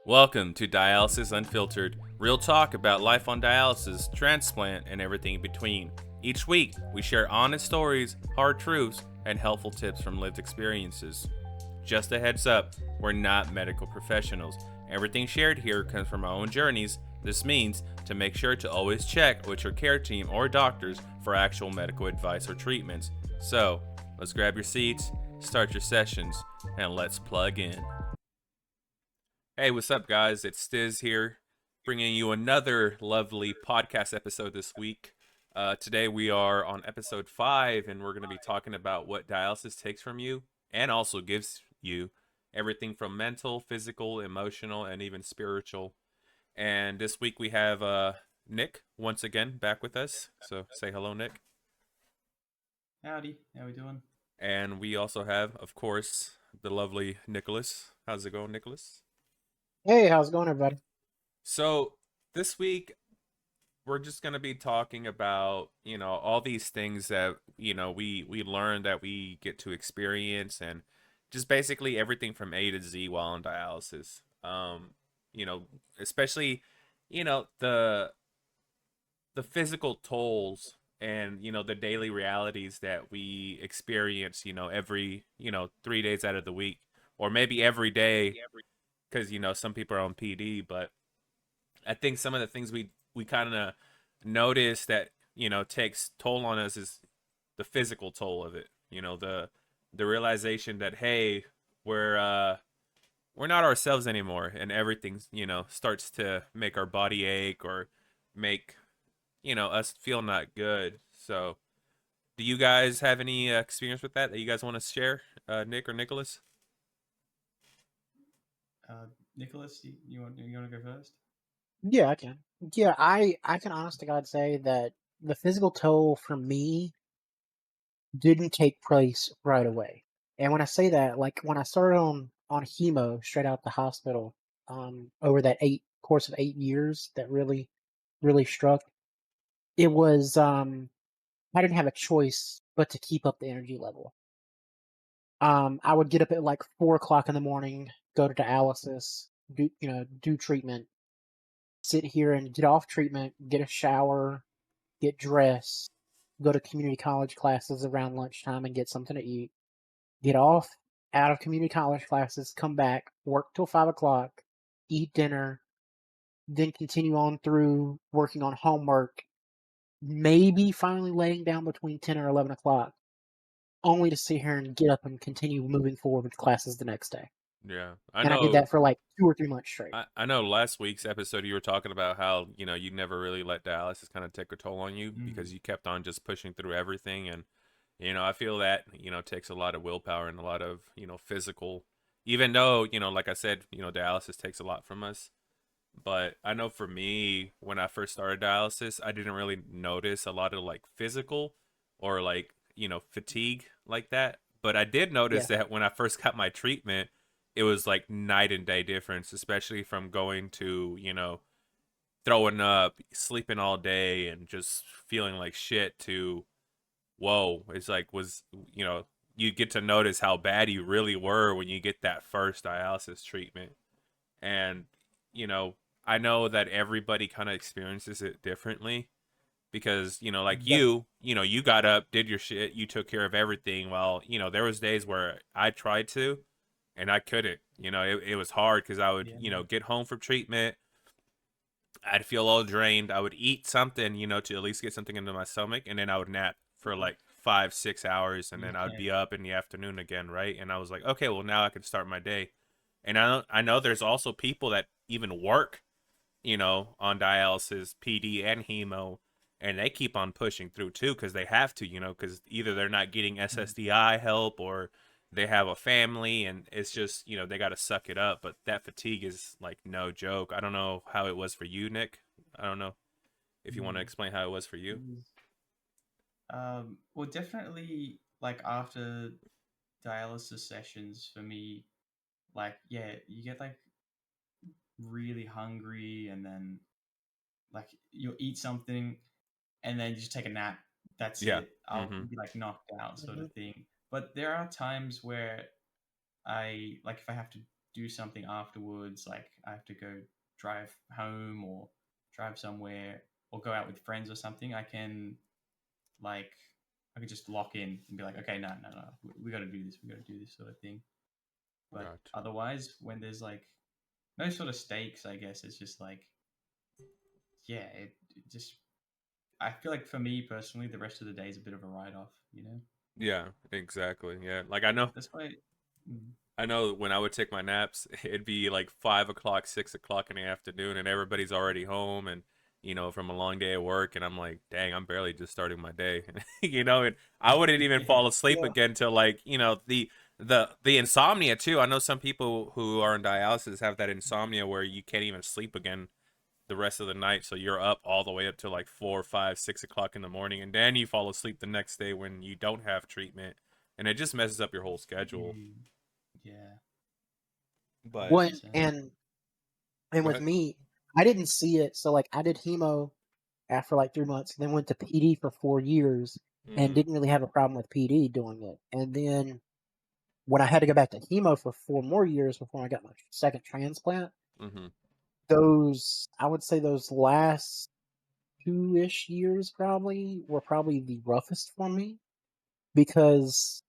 Welcome to Dialysis Unfiltered, real talk about life on dialysis, transplant, and everything in between. Each week, we share honest stories, hard truths, and helpful tips from lived experiences. Just a heads up, we're not medical professionals. Everything shared here comes from our own journeys. This means to make sure to always check with your care team or doctors for actual medical advice or treatments. So, let's grab your seats, start your sessions, and let's plug in. Hey, what's up, guys? It's Stiz here, bringing you another lovely podcast episode this week. Today we are on episode 5, and we're going to be talking about what dialysis takes from you and also gives you everything from mental, physical, emotional, and even spiritual. And this week we have Nick once again back with us. So say hello, Nick. Howdy, how we doing? And we also have, of course, the lovely Nicholas. How's it going, Nicholas? Hey, how's it going, everybody? So this week we're just going to be talking about, all these things that, we learn that we get to experience, and just basically everything from A to Z while on dialysis. Especially, the physical tolls and, the daily realities that we experience, every, 3 days out of the week, or maybe every day, because, some people are on PD. But I think some of the things we kind of notice that takes toll on us is the physical toll of it. The realization that, hey, we're not ourselves anymore, and everything starts to make our body ache or make us feel not good. So do you guys have any experience with that you guys want to share, Nick or Nicholas? Nicholas, you want to go first? Yeah, I can. Yeah, I can honest to God say that the physical toll for me didn't take place right away. And when I say that, like when I started on hemo straight out the hospital, over that course of 8 years that really struck, it was I didn't have a choice but to keep up the energy level. I would get up at like 4 o'clock in the morning, go to dialysis, do treatment, sit here and get off treatment, get a shower, get dressed, go to community college classes around lunchtime and get something to eat, get off out of community college classes, come back, work till 5 o'clock, eat dinner, then continue on through working on homework, maybe finally laying down between 10 or 11 o'clock, only to sit here and get up and continue moving forward with classes the next day. Yeah, I And I did know. that for like 2 or 3 months straight. I know last week's episode you were talking about how, you never really let dialysis kind of take a toll on you because you kept on just pushing through everything. And, I feel that, takes a lot of willpower and a lot of, physical, even though, like I said, dialysis takes a lot from us. But I know for me, when I first started dialysis, I didn't really notice a lot of like physical or like, fatigue like that. But I did notice Yeah. that when I first got my treatment, it was like night and day difference, especially from going to, throwing up, sleeping all day, and just feeling like shit to, whoa, it's like, you get to notice how bad you really were when you get that first dialysis treatment. And, you know, I know that everybody kind of experiences it differently because, like Yep. you got up, did your shit, you took care of everything. While, there was days where I tried to, and I couldn't. It was hard because I would, Yeah. get home from treatment. I'd feel all drained. I would eat something, to at least get something into my stomach, and then I would nap for like 5, 6 hours, and then I'd Yeah. be up in the afternoon again, right? And I was like, okay, well now I can start my day. And I know there's also people that even work, on dialysis, PD, and hemo, and they keep on pushing through too because they have to, because either they're not getting SSDI help or they have a family, and it's just, they got to suck it up. But that fatigue is like no joke. I don't know how it was for you, Nick. I don't know if you want to Mm. explain how it was for you. Well, definitely, like after dialysis sessions for me, like yeah, you get like really hungry, and then like you'll eat something, and then you just take a nap. That's Yeah. it. I'll Mm-hmm. be like knocked out, sort Mhm. of thing. But there are times where I like if I have to do something afterwards, like I have to go drive home or drive somewhere or go out with friends or something, I can just lock in and be like, okay, no, we got to do this, sort of thing. But Gotcha. otherwise, when there's like no sort of stakes, I guess it's just like, yeah, it just, I feel like for me personally, the rest of the day is a bit of a write-off, you know? Yeah, exactly. Yeah, like I know. That's why. Mm, I know when I would take my naps, it'd be like 5 o'clock, 6 o'clock in the afternoon, and everybody's already home, and from a long day at work, and I'm like, dang, I'm barely just starting my day, and I wouldn't even yeah. fall asleep Yeah. again till like the insomnia too. I know some people who are in dialysis have that insomnia where you can't even sleep again the rest of the night, so you're up all the way up to like 4, 5, 6 o'clock in the morning, and then you fall asleep the next day when you don't have treatment, and it just messes up your whole schedule. Mm, yeah. But When 100%. and go with ahead. me, I didn't see it. So like I did hemo after like 3 months, then went to PD for 4 years, and Mm-hmm. didn't really have a problem with PD doing it. And then when I had to go back to hemo for 4 more years before I got my second transplant, Mm-hmm. I would say those last 2-ish years were probably the roughest for me because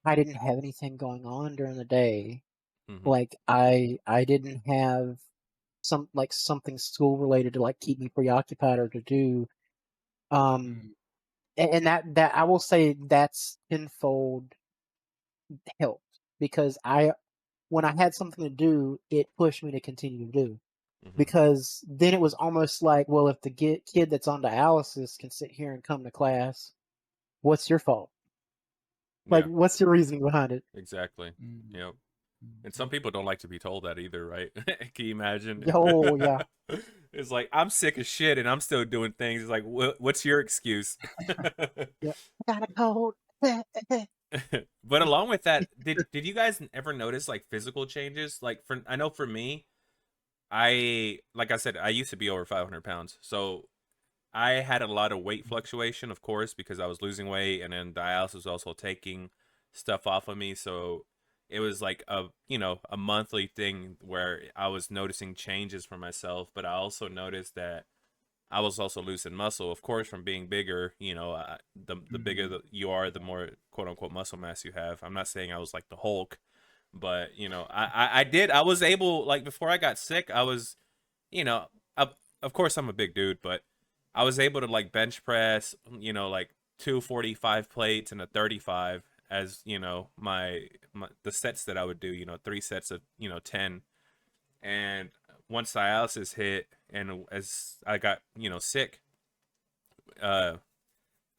I didn't have anything going on during the day. Mm-hmm. Like I didn't have something school related to like keep me preoccupied or to do. Um, Mm, and that I will say that's tenfold helped because when I had something to do, it pushed me to continue to do. Mm-hmm. Because then it was almost like, well, if the kid that's on dialysis can sit here and come to class, what's your fault? Like, Yeah, what's your reasoning behind it? exactly. mm, Yep. And mm. some people don't like to be told that either, right? Can you imagine? Oh yeah, It's like I'm sick as shit and I'm still doing things. It's like, what's your excuse? yeah. I got a cold. But along with that, did you guys ever notice like physical changes? Like I know for me, like I said, I used to be over 500 pounds, so I had a lot of weight fluctuation, of course, because I was losing weight, and then dialysis was also taking stuff off of me. So it was like a monthly thing where I was noticing changes for myself. But I also noticed that I was also losing muscle, of course, from being bigger. The bigger Mm, you are, the more quote unquote muscle mass you have. I'm not saying I was like the Hulk, but I was able, like, before I got sick, I was you know, of course I'm a big dude, but I was able to like bench press, like 245 plates and a 35 as, my the sets that I would do, 3 sets of, 10. And once dialysis hit and as I got, sick, uh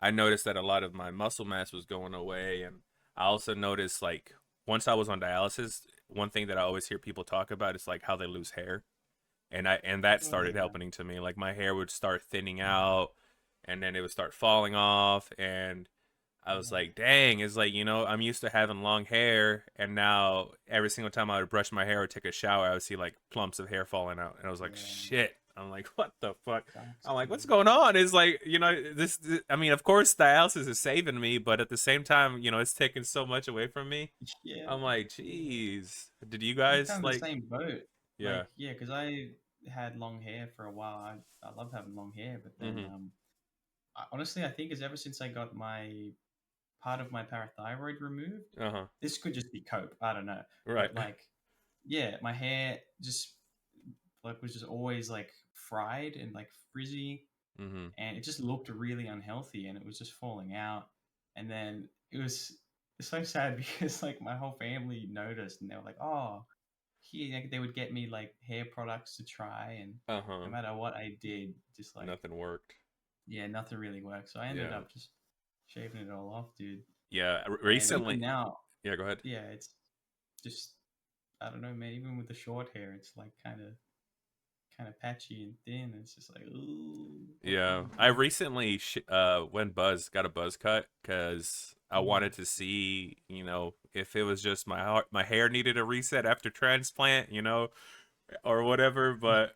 I noticed that a lot of my muscle mass was going away, and I also noticed like once I was on dialysis, one thing that I always hear people talk about is like how they lose hair, and that started yeah. happening to me. Like my hair would start thinning out, and then it would start falling off, and I was Yeah. like, dang, it's like, I'm used to having long hair, and now every single time I would brush my hair or take a shower, I would see like clumps of hair falling out, and I was like, Yeah. shit. I'm like, what the fuck? Sucks, I'm like, what's dude. going on? It's like, I mean, of course, dialysis is saving me, but at the same time, it's taking so much away from me. Yeah. I'm like, Yeah. geez. Did you I'm guys kind of the like, same boat. yeah. Like, yeah, because I had long hair for a while. I love having long hair, but then Mm-hmm. honestly, I think is ever since I got my part of my parathyroid removed, Uh-huh. this could just be cope. I don't know, Right. but like, yeah, my hair just like was just always like fried and like frizzy, Mm-hmm. and it just looked really unhealthy, and it was just falling out. And then it's so sad because like my whole family noticed, and they were like, "Oh, here," like, they would get me like hair products to try, and Uh-huh. no matter what I did, just like, Nothing worked. yeah, nothing really worked. So I ended Yeah. up just shaving it all off, dude. Yeah. And even Recently. now, Yeah, go ahead. yeah, it's just, I don't know, man. Even with the short hair, it's like kind of patchy and thin. It's just like, ooh, what can Yeah. I I do? recently got a buzz cut because I Mm. wanted to see, if it was just my hair needed a reset after transplant, or whatever. But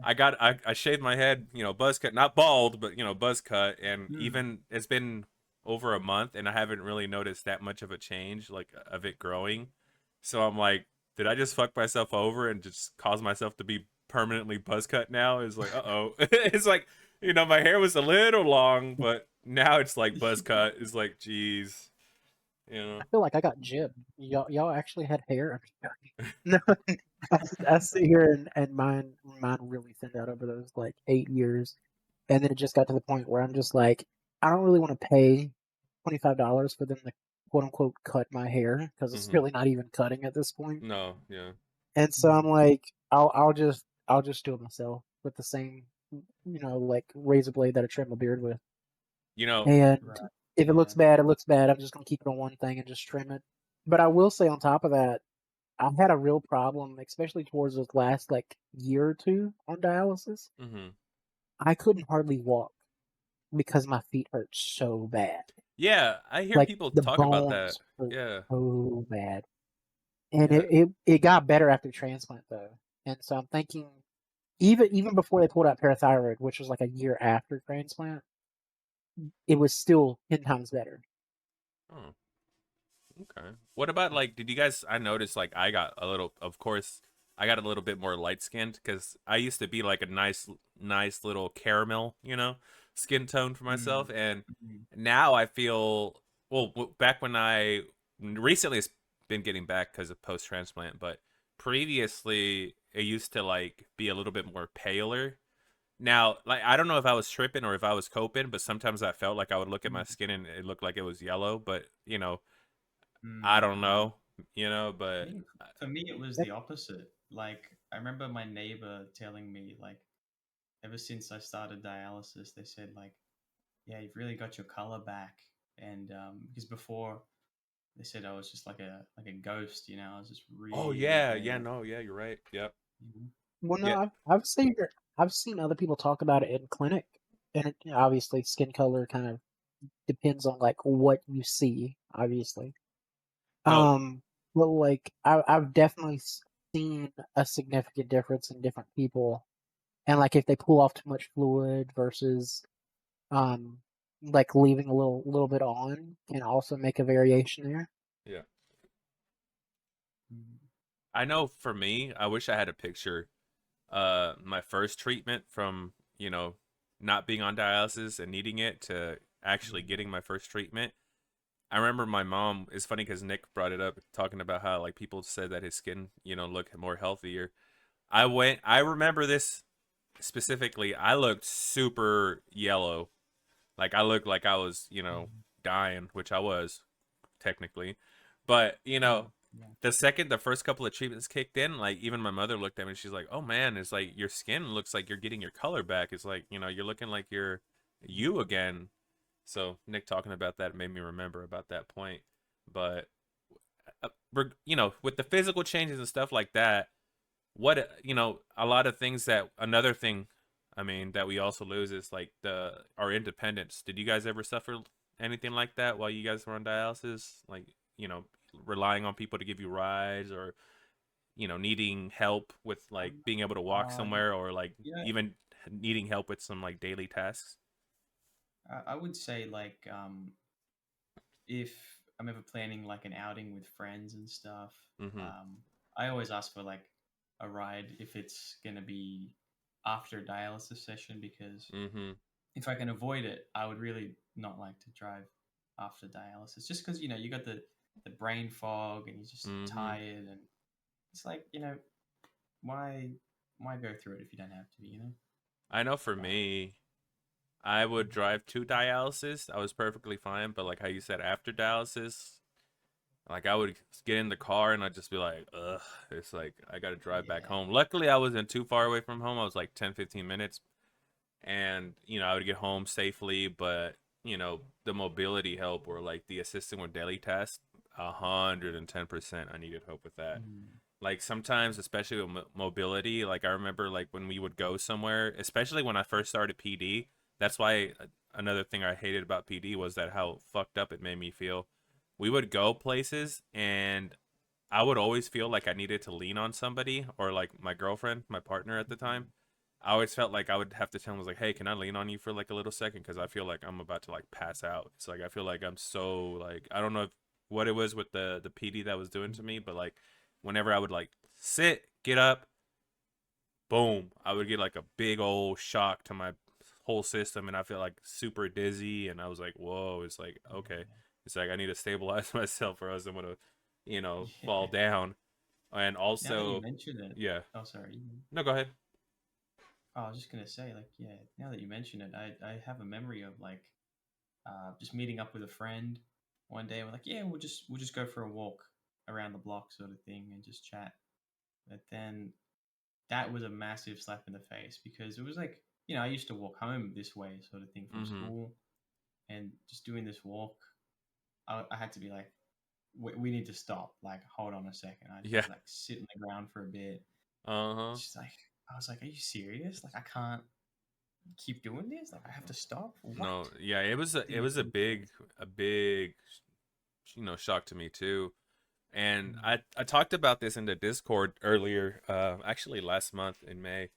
I shaved my head, buzz cut, not bald, but buzz cut, and Mm. even it's been over a month, and I haven't really noticed that much of a change, like of it growing. So I'm like, did I just fuck myself over and just cause myself to be permanently buzz cut now? It's like, uh-oh. It's like, my hair was a little long, but now it's like buzz cut. It's like, geez, you know. I feel like I got jibbed. Y'all actually had hair. No, I sit here and mine really thinned out over those like 8 years, and then it just got to the point where I'm just like, I don't really want to pay $25 for them to quote unquote cut my hair because it's Hmm. really not even cutting at this point. No, yeah. And so I'm like, I'll just do it myself with the same, like razor blade that I trim my beard with. You know, And Right. if it Yeah. looks bad, it looks bad. I'm just gonna keep it on one thing and just trim it. But I will say on top of that, I've had a real problem, especially towards the last like year or two on dialysis. hmm I couldn't hardly walk because my feet hurt so bad. yeah, I hear Like people the talk about that. bones hurt Yeah, so bad. And yeah. it got better after transplant though. And so I'm thinking even before they pulled out parathyroid, which was like a year after transplant, it was still 10 times better. Oh, okay. What about like, did you guys, I noticed like I got a little, of course, I got a little bit more light skinned because I used to be like a nice little caramel, skin tone for myself. And Mm. now I feel, well, back when recently it's been getting back because of post transplant, but previously it used to like be a little bit more paler. Now, like, I don't know if I was tripping or if I was coping, but sometimes I felt like I would look at my Mm. skin and it looked like it was yellow, but I Mm. don't know, I but think for me it was That- the opposite. Like I remember my neighbor telling me like ever since I started dialysis, they said like, yeah, you've really got your color back. And because before they said I was just like a ghost, I was just oh really yeah, yeah, pale. no, yeah, you're right. Yep. Mhm. Well, no, Yeah. I've seen other people talk about it in clinic, and obviously skin color kind of depends on like what you see, obviously. No. Um, but like I've definitely seen a significant difference in different people, and like if they pull off too much fluid versus um like leaving a little bit on can also make a variation there. Yeah. Mm. I know for me, I wish I had a picture my first treatment from, not being on dialysis and needing it to actually Mm. getting my first treatment. I remember my mom, it's funny because Nick brought it up talking about how like people said that his skin, looked more healthier. I remember this specifically. I looked super yellow. Like I looked like I was, Mm. dying, which I was technically. But, Mm. Yeah. the first couple of treatments kicked in, like even my mother looked at me and she's like, "Oh man, it's like your skin looks like you're getting your color back. It's like, you're looking like you're you again." So Nick talking about that made me remember about that point. But with the physical changes and stuff like that, what a lot of things that another thing, I mean, that we also lose is like our independence. Did you guys ever suffer anything like that while you guys were on dialysis? Like, you know, relying on people to give you rides or needing help with like Um, being able to walk uh, somewhere or like yeah, even needing help with some like daily tasks? I would say like if I'm ever planning like an outing with friends and stuff, Mhm. um, I always ask for like a ride if it's gonna be after dialysis session because Mhm. if I can avoid it, I would really not like to drive after dialysis just because you got the brain fog and you're just Mhm. tired and it's like why why go through it if you don't have to. I know for Um, me, I would drive to dialysis. I was perfectly fine, but like how you said after dialysis, like I would get in the car and I'd just be like, ugh, it's like I got to drive back yeah. home. Luckily, I wasn't too far away from home. I was like 10, 15 minutes and I would get home safely, but the mobility help or like the assisting with daily tasks, 110% I needed help with that. Mm. Like sometimes, especially with mobility, like I remember like when we would go somewhere, especially when I first started PD. That's why another thing I hated about PD was that how fucked up it made me feel. We would go places and I would always feel like I needed to lean on somebody or like my girlfriend, my partner at the time. I always felt like I would have to tell them, was like, hey, can I lean on you for like a little second? Because I feel like I'm about to like pass out. It's like I feel like I'm so like I don't know if, what it was with the PD that was doing to me, but like whenever I would like sit, get up, boom, I would get like a big old shock to my whole system, and I feel like super dizzy. And I was like, whoa, it's like, okay, it's like I need to stabilize myself or else I'm gonna, fall Yeah. down. And Now that you also, mention it, yeah, oh sorry. no, go ahead. Oh, I was just gonna say, like, yeah. Now that you mention it, I have a memory of like just meeting up with a friend one day. We're like, yeah, we'll just go for a walk around the block, sort of thing, and just chat. But then that was a massive slap in the face because it was like, I used to walk home this way, sort of thing, from Mm-hmm. school, and just doing this walk, I had to be like, we need to stop. Like, hold on a second. I Yeah. like sit on the ground for a bit. Uh-huh. Just like, I was like, are you serious? Like, I can't keep doing this. Like, I have to stop. What? No, yeah, it Didn't was make any sense. a big, shock to me too. And Mm. I talked about this in the Discord earlier, actually last month in May.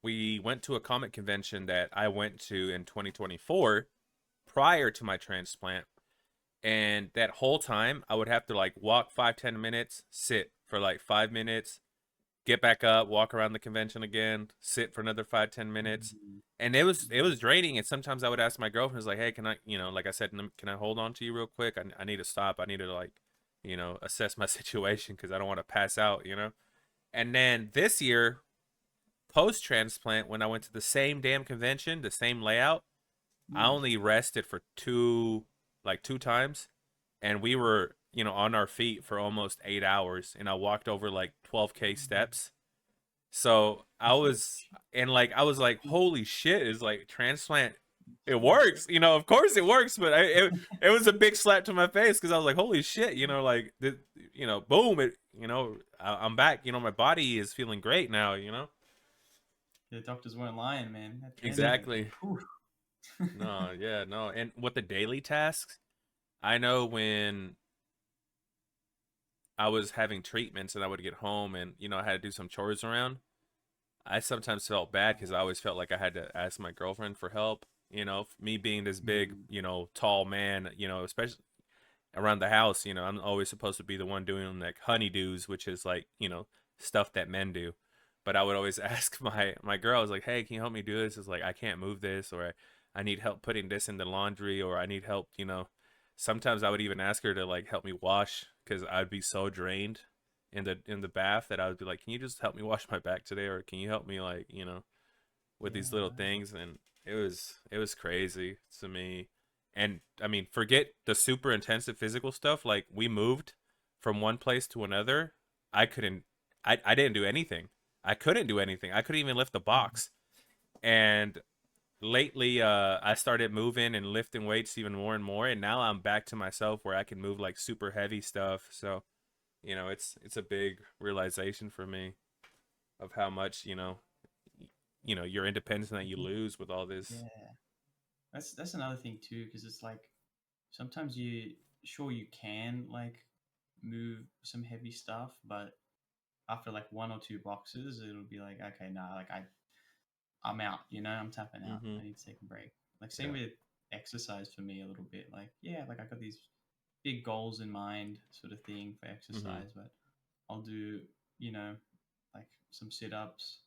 We went to a comic convention that I went to in 2024 prior to my transplant. And that whole time I would have to like walk 5-10 minutes, sit for like 5 minutes, get back up, walk around the convention again, sit for another 5-10 minutes. Mhm. And it was draining. And sometimes I would ask my girlfriend, "Is like, hey, can I, like I said, can I hold on to you real quick? I need to stop. I need to like, assess my situation because I don't want to pass out, you know." And then this year, post transplant, when I went to the same damn convention, the same layout, I Mm. only rested for two times, and we were, on our feet for almost 8 hours, and I walked over like 12K steps. So I was like, holy shit, is like transplant. It works, of course it works, but it was a big slap to my face because I was like, holy shit, like, boom, I'm back, my body is feeling great now. The doctors weren't lying, man. That transplant. Exactly. Whew. No, yeah, no. And with the daily tasks, I know when I was having treatments and I would get home and, I had to do some chores around, I sometimes felt bad because I always felt like I had to ask my girlfriend for help. Me being this big, Mm. tall man, especially around the house, I'm always supposed to be the one doing like honeydews, which is like, stuff that men do. But I would always ask my girl, I was like, hey, can you help me do this? It's like, I can't move this, or I need help putting this in the laundry, or I need help, Sometimes I would even ask her to like help me wash because I'd be so drained in the bath that I would be like, can you just help me wash my back today, or can you help me like, with Yeah, these little wow. things. And it was crazy to me. And I mean, forget the super intensive physical stuff. Like, we moved from one place to another. I couldn't I didn't do anything. I couldn't do anything. I couldn't even lift the Mm. box. And lately I started moving and lifting weights even more and more, and now I'm back to myself where I can move like super heavy stuff. So, it's a big realization for me of how much, your independence that you lose with all this. Yeah, that's another thing too, because it's like sometimes you can like move some heavy stuff, but after like one or two boxes, it'll be like, okay, nah, like I'm out, I'm tapping out. Mm-hmm. I need to take a break. Like same Yeah. with exercise for me a little bit. Like, yeah, like I got these big goals in mind sort of thing for Mm-hmm. exercise, but I'll do, you know, like some sit-ups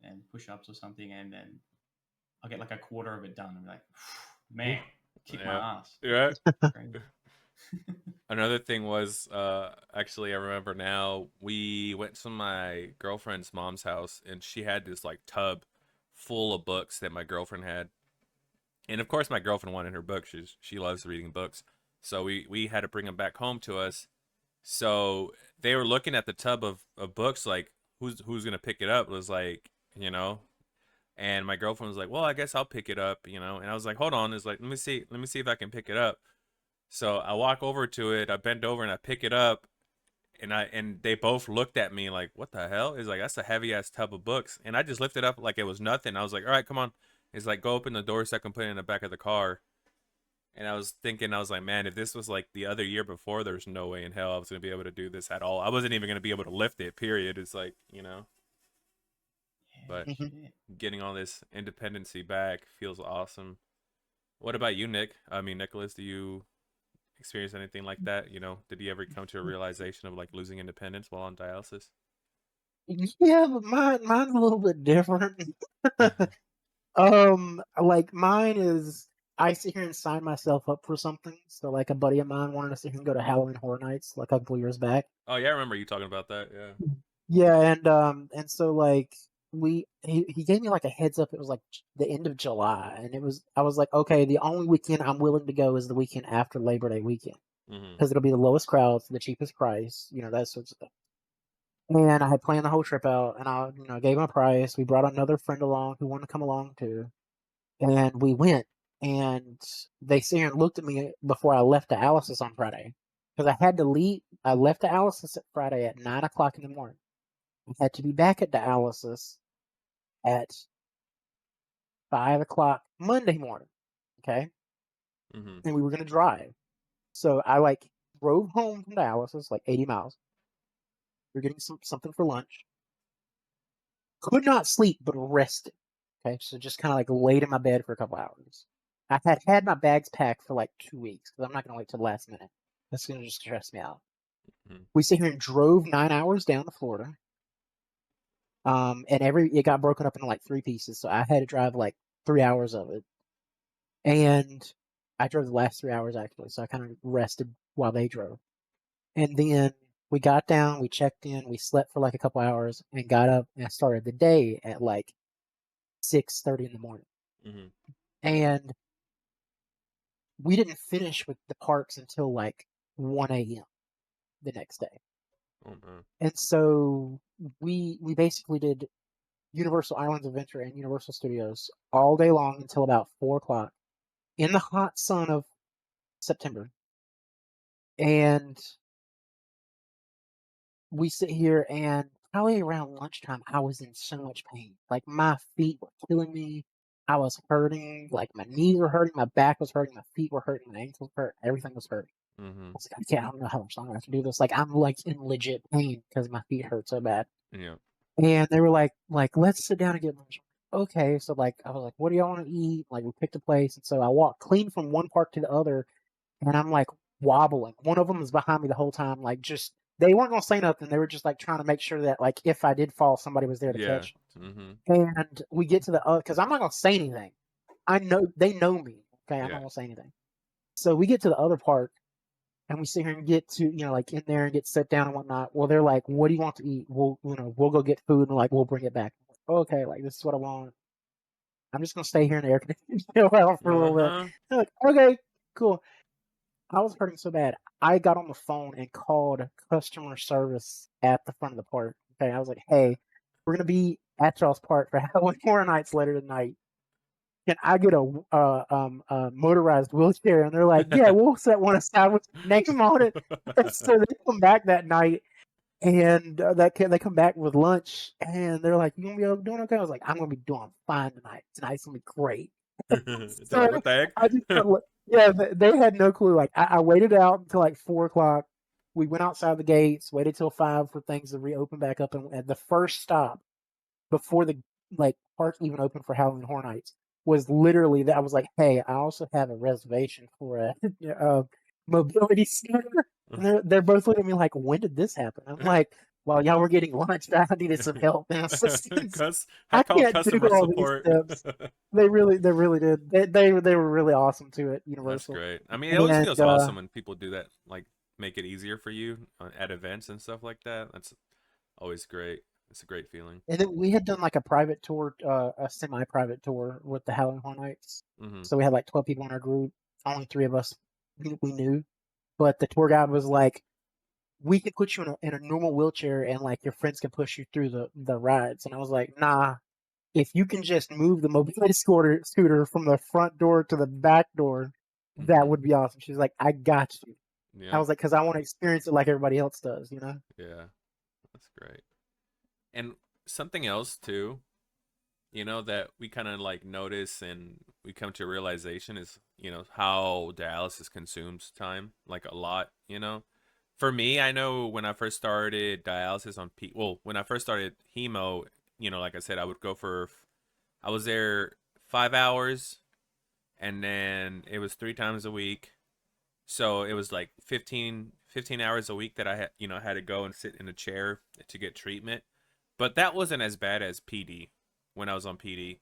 and push-ups or something, and then I'll get like a quarter of it done. I'm like, Oof. man, kick my Yeah. ass. Yeah. Crazy. Another thing was, actually, I remember now, we went to my girlfriend's mom's house, and she had this like tub full of books that my girlfriend had. And of course, my girlfriend wanted her books. She loves reading books. So we had to bring them back home to us. So they were looking at the tub of books, like, who's gonna pick it up? It was like, and my girlfriend was like, well, I guess I'll pick it up, and I was like, hold on. It's like, let me see if I can pick it up. So I walk over to it, I bend over and I pick it up, and they both looked at me like, what the hell? It's like, that's a heavy ass tub of books. And I just lifted up like it was nothing. I was like, all right, come on. It's like, go open the door so I can put it in the back of the car. And I was thinking, I was like, man, if this was like the other year before, there's no way in hell I was gonna be able to do this at all. I wasn't even gonna be able to lift it, period. It's like, Yeah, but Mhm. shit. getting all this independency back feels awesome. What about you, Nick? I mean, Nicholas, do you experience anything like that? You know, did you ever come to a realization of like losing independence while on dialysis? Yeah, but mine's a little bit different. Like mine is I sit here and sign myself up for something. So like a buddy of mine wanted to sit here and go to Halloween Horror Nights like a couple years back. Oh yeah, I remember you talking about that. Yeah. Yeah, and so like he gave me like a heads up. It was like the end of July, and I was like, okay, the only weekend I'm willing to go is the weekend after Labor Day weekend Mm-hmm. because it'll be the lowest crowds, the cheapest price, that sorts of thing. And I had planned the whole trip out, and I gave him a price. We brought another friend along who wanted to come along too, and we went. And they sat here and looked at me before I left dialysis on Friday because I had to leave. I left dialysis at Friday at 9 o'clock in the morning. I had to be back at dialysis at 5 o'clock Monday morning. Okay. Mm-hmm. And we were going to drive. So I like drove home from dialysis, like 80 miles. We were getting something for lunch. Could not sleep, but rested. Okay. So just kind of like laid in my bed for a couple hours. I had my bags packed for like 2 weeks because I'm not going to wait till the last minute. That's going to just stress me out. Mm-hmm. We sit here and drove 9 hours down to Florida. And it got broken up into like 3 pieces. So I had to drive like 3 hours of it. And I drove the last 3 hours actually, so I kind of rested while they drove. And then we got down, we checked in, we slept for like a couple hours, and got up and started the day at like 6:30 in the morning. Mm-hmm. And we didn't finish with the parks until like 1 a.m. the next day. Oh man. And so we basically did Universal Islands Adventure and Universal Studios all day long until about 4 o'clock in the hot sun of September. And we sit here and probably around lunchtime, I was in so much pain. Like my feet were killing me. I was hurting. Like my knees were hurting. My back was hurting. My feet were hurting. My ankles hurt. Everything was hurting. I Mm-hmm. was like, I don't know how much longer I have to do this. Like I'm like in legit pain because my feet hurt so bad. Yeah. And they were like, let's sit down and get lunch. Okay, so like I was like, what do y'all want to eat? Like we picked a place, and so I walked clean from one park to the other, and I'm like wobbling. One of them was behind me the whole time, like just they weren't gonna say nothing. They were just like trying to make sure that like if I did fall, somebody was there to Yeah. catch. Mm-hmm. And we get to the other because I'm not gonna say anything. I know they know me. Okay, I'm not Yeah. gonna say anything. So we get to the other park and we sit here and get to like in there and get set down and whatnot. Well, they're like, "What do you want to eat?" We'll go get food and like we'll bring it back. Okay, like this is what I want. I'm just gonna stay here in the air conditioning for a little bit. Uh-huh. They're like, okay, cool. I was hurting so bad. I got on the phone and called customer service at the front of the park. Okay, I was like, "Hey, we're gonna be at Charles Park for Halloween Horror Nights later tonight. Can I get a motorized wheelchair?" And they're like, "Yeah, we'll set one aside with your name on it." And so they come back that night, and they come back with lunch, and they're like, "You gonna be doing okay?" I was like, "I'm gonna be doing fine tonight. Tonight's gonna be great." They're So like, what the I just heck? yeah, they had no clue. Like I waited out until like 4 o'clock. We went outside the gates, waited till 5 for things to reopen back up, and the first stop before the like park even opened for Halloween Horror Nights was literally that. I was like, "Hey, I also have a reservation for a, a mobility scooter," and they're both looking at me like, "When did this happen?" I'm like, "While y'all were getting lunch, I needed some help and assistance. I I call can't do customer all these support. steps." They really did. They were really awesome to it, That's Universal, great. I mean, it always and feels awesome when people do that, like make it easier for you at events and stuff like that. That's always great. It's a great feeling. and then we had done like a private tour, a semi-private tour with the Halloween Horror Nights. Mm-hmm. So we had like 12 people in our group. Only three of us we knew, but the tour guide was like, "We could put you in a normal wheelchair, and like your friends can push you through the rides." And I was like, "Nah, if you can just move the mobility scooter from the front door to the back door, that Mm-hmm. would be awesome." She's like, "I got you." I Yep. was like, "Because I want to experience it like everybody else does, you know?" Yeah. That's great. And something else too, that we kind of like notice and we come to a realization is, how dialysis consumes time, like a lot. For me, I know when I first started dialysis when I first started hemo, like I said, I was there 5 hours, and then it was 3 times a week. So it was like 15 hours a week that I had, had to go and sit in a chair to get treatment. But that wasn't as bad as PD when I was on PD.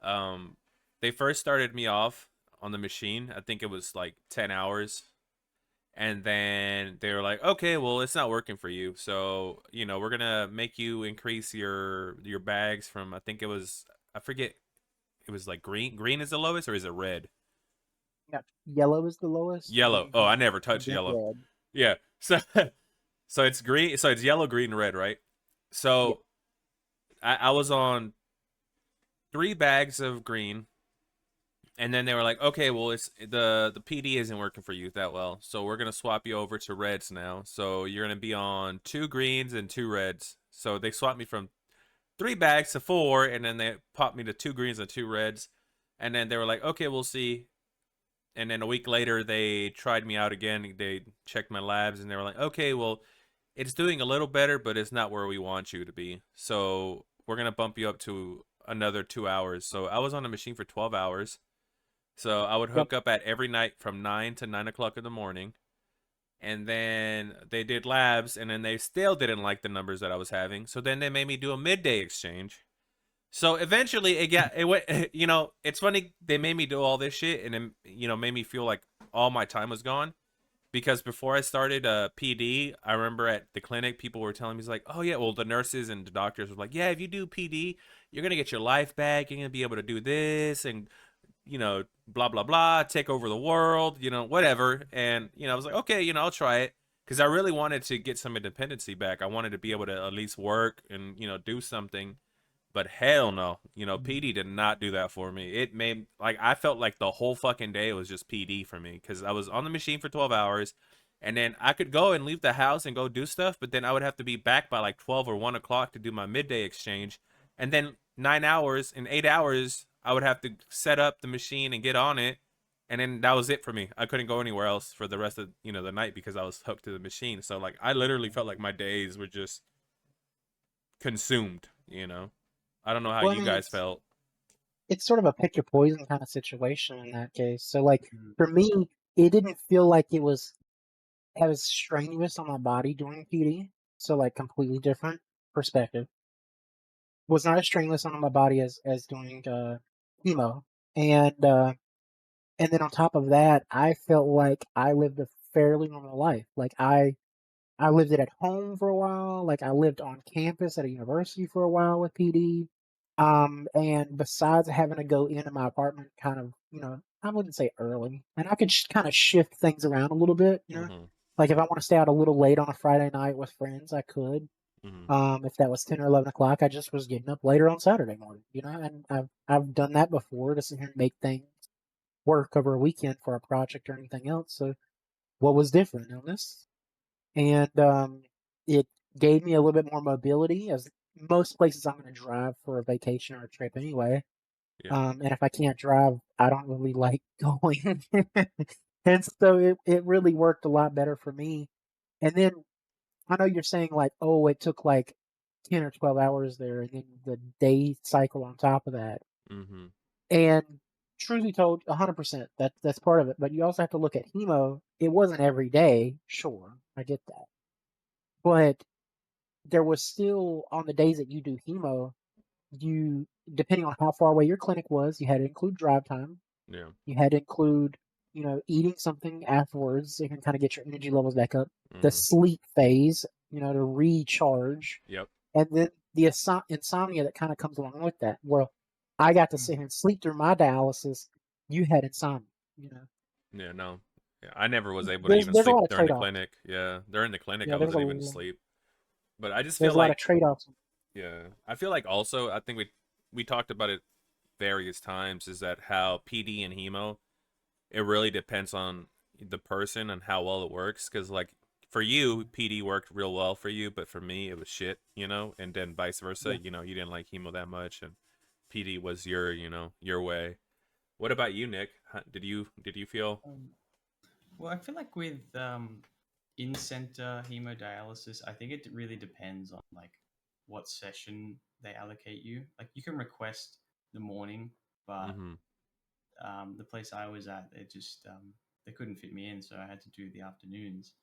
Um, they first started me off on the machine. I think it was like 10 hours. And then they were like, okay, well, it's not working for you. So, we're going to make you increase your bags from, I think it was, I forget, it was like green. Green is the lowest, or is it red? Yeah, yellow is the lowest, and Yellow. Oh, I Mm-hmm. never touched then yellow. red. Yeah. So, so it's green. So it's yellow, green, red, right? Yeah, So I was on 3 bags of green, and then they were like, okay, well, it's the PD isn't working for you that well, so we're gonna swap you over to reds now. So you're gonna be on 2 greens and 2 reds. So they swapped me from 3 bags to 4, and then they popped me to 2 greens and 2 reds, and then they were like, okay, we'll see. And then a week later, they tried me out again. They checked my labs, and they were like, okay, well, it's doing a little better, but it's not where we want you to be. So we're gonna bump you up to another 2 hours. So I was on the machine for 12 hours. So I would yep. hook up at every night from 9 to 9 o'clock in the morning. And then they did labs, and then they still didn't like the numbers that I was having. So then they made me do a midday exchange. So eventually it went, it's funny, they made me do all this shit, and it, made me feel like all my time was gone. Because before I started PD, I remember at the clinic, people were telling me, like, oh yeah, well, the nurses and the doctors were like, yeah, if you do PD, you're gonna get your life back, you're gonna be able to do this, and blah blah blah, take over the world, whatever. And I was like, okay, I'll try it, because I really wanted to get some independency back. I wanted to be able to at least work and do something. But hell no, PD did not do that for me. It made, like, I felt like the whole fucking day was just PD for me, because I was on the machine for 12 hours, and then I could go and leave the house and go do stuff, but then I would have to be back by like 12 or 1 o'clock to do my midday exchange. And then 9 hours and 8 hours, I would have to set up the machine and get on it. And then that was it for me. I couldn't go anywhere else for the rest of, the night, because I was hooked to the machine. So, like, I literally felt like my days were just consumed. I don't know how Well, I you mean, guys felt. it's sort of a pick your poison kind of situation in that case. So, like, Mm-hmm. for me, it didn't feel like it was as strenuous on my body doing PD. So, like, completely different perspective. Was not as strenuous on my body as doing chemo, and uh, and then on top of that, I felt like I lived a fairly normal life. Like I lived it at home for a while. Like I lived on campus at a university for a while with PD. And besides having to go into my apartment kind of, I wouldn't say early, and I could kind of shift things around a little bit. Mm-hmm. Like if I want to stay out a little late on a Friday night with friends, I could. Mm-hmm. If that was 10 or 11 o'clock, I just was getting up later on Saturday morning. And I've done that before to sit here and make things work over a weekend for a project or anything else. So what was different on this? And it gave me a little bit more mobility, as most places I'm going to drive for a vacation or a trip anyway. Yeah. And if I can't drive, I don't really like going. And so it really worked a lot better for me. And then I know you're saying like, oh, it took like 10 or 12 hours there, and then the day cycle on top of that. Mm-hmm. And truly told, 100%, that's part of it. But you also have to look at hemo. It wasn't every day, sure, I get that, but there was still on the days that you do hemo, you depending on how far away your clinic was, you had to include drive time. Yeah. You had to include, eating something afterwards so you can kind of get your energy levels back up. The Mm-hmm. sleep phase, to recharge, Yep. and then the insomnia that kind of comes along with that. Well, I got to sit here and sleep through my dialysis. You had insomnia. You know, Yeah. No. Yeah. I never was able to there's even there's a sleep lot of during trade the offs. clinic. Yeah. During the clinic, I Yeah, there's a wasn't even lo- asleep. But I just feel there's a lot of like, trade offs. yeah, I feel like also, I think we talked about it various times, is that how PD and hemo, it really depends on the person and how well it works. Because, like, for you, PD worked real well for you, but for me, it was shit. And then vice versa. Yeah. You didn't like hemo that much, and PD was your way. What about you, Nick? Did you feel? Um, well, I feel like with in-center hemodialysis, I think it really depends on like what session they allocate you. Like you can request the morning, but Mm-hmm. the place I was at, it just they couldn't fit me in, so I had to do the afternoons.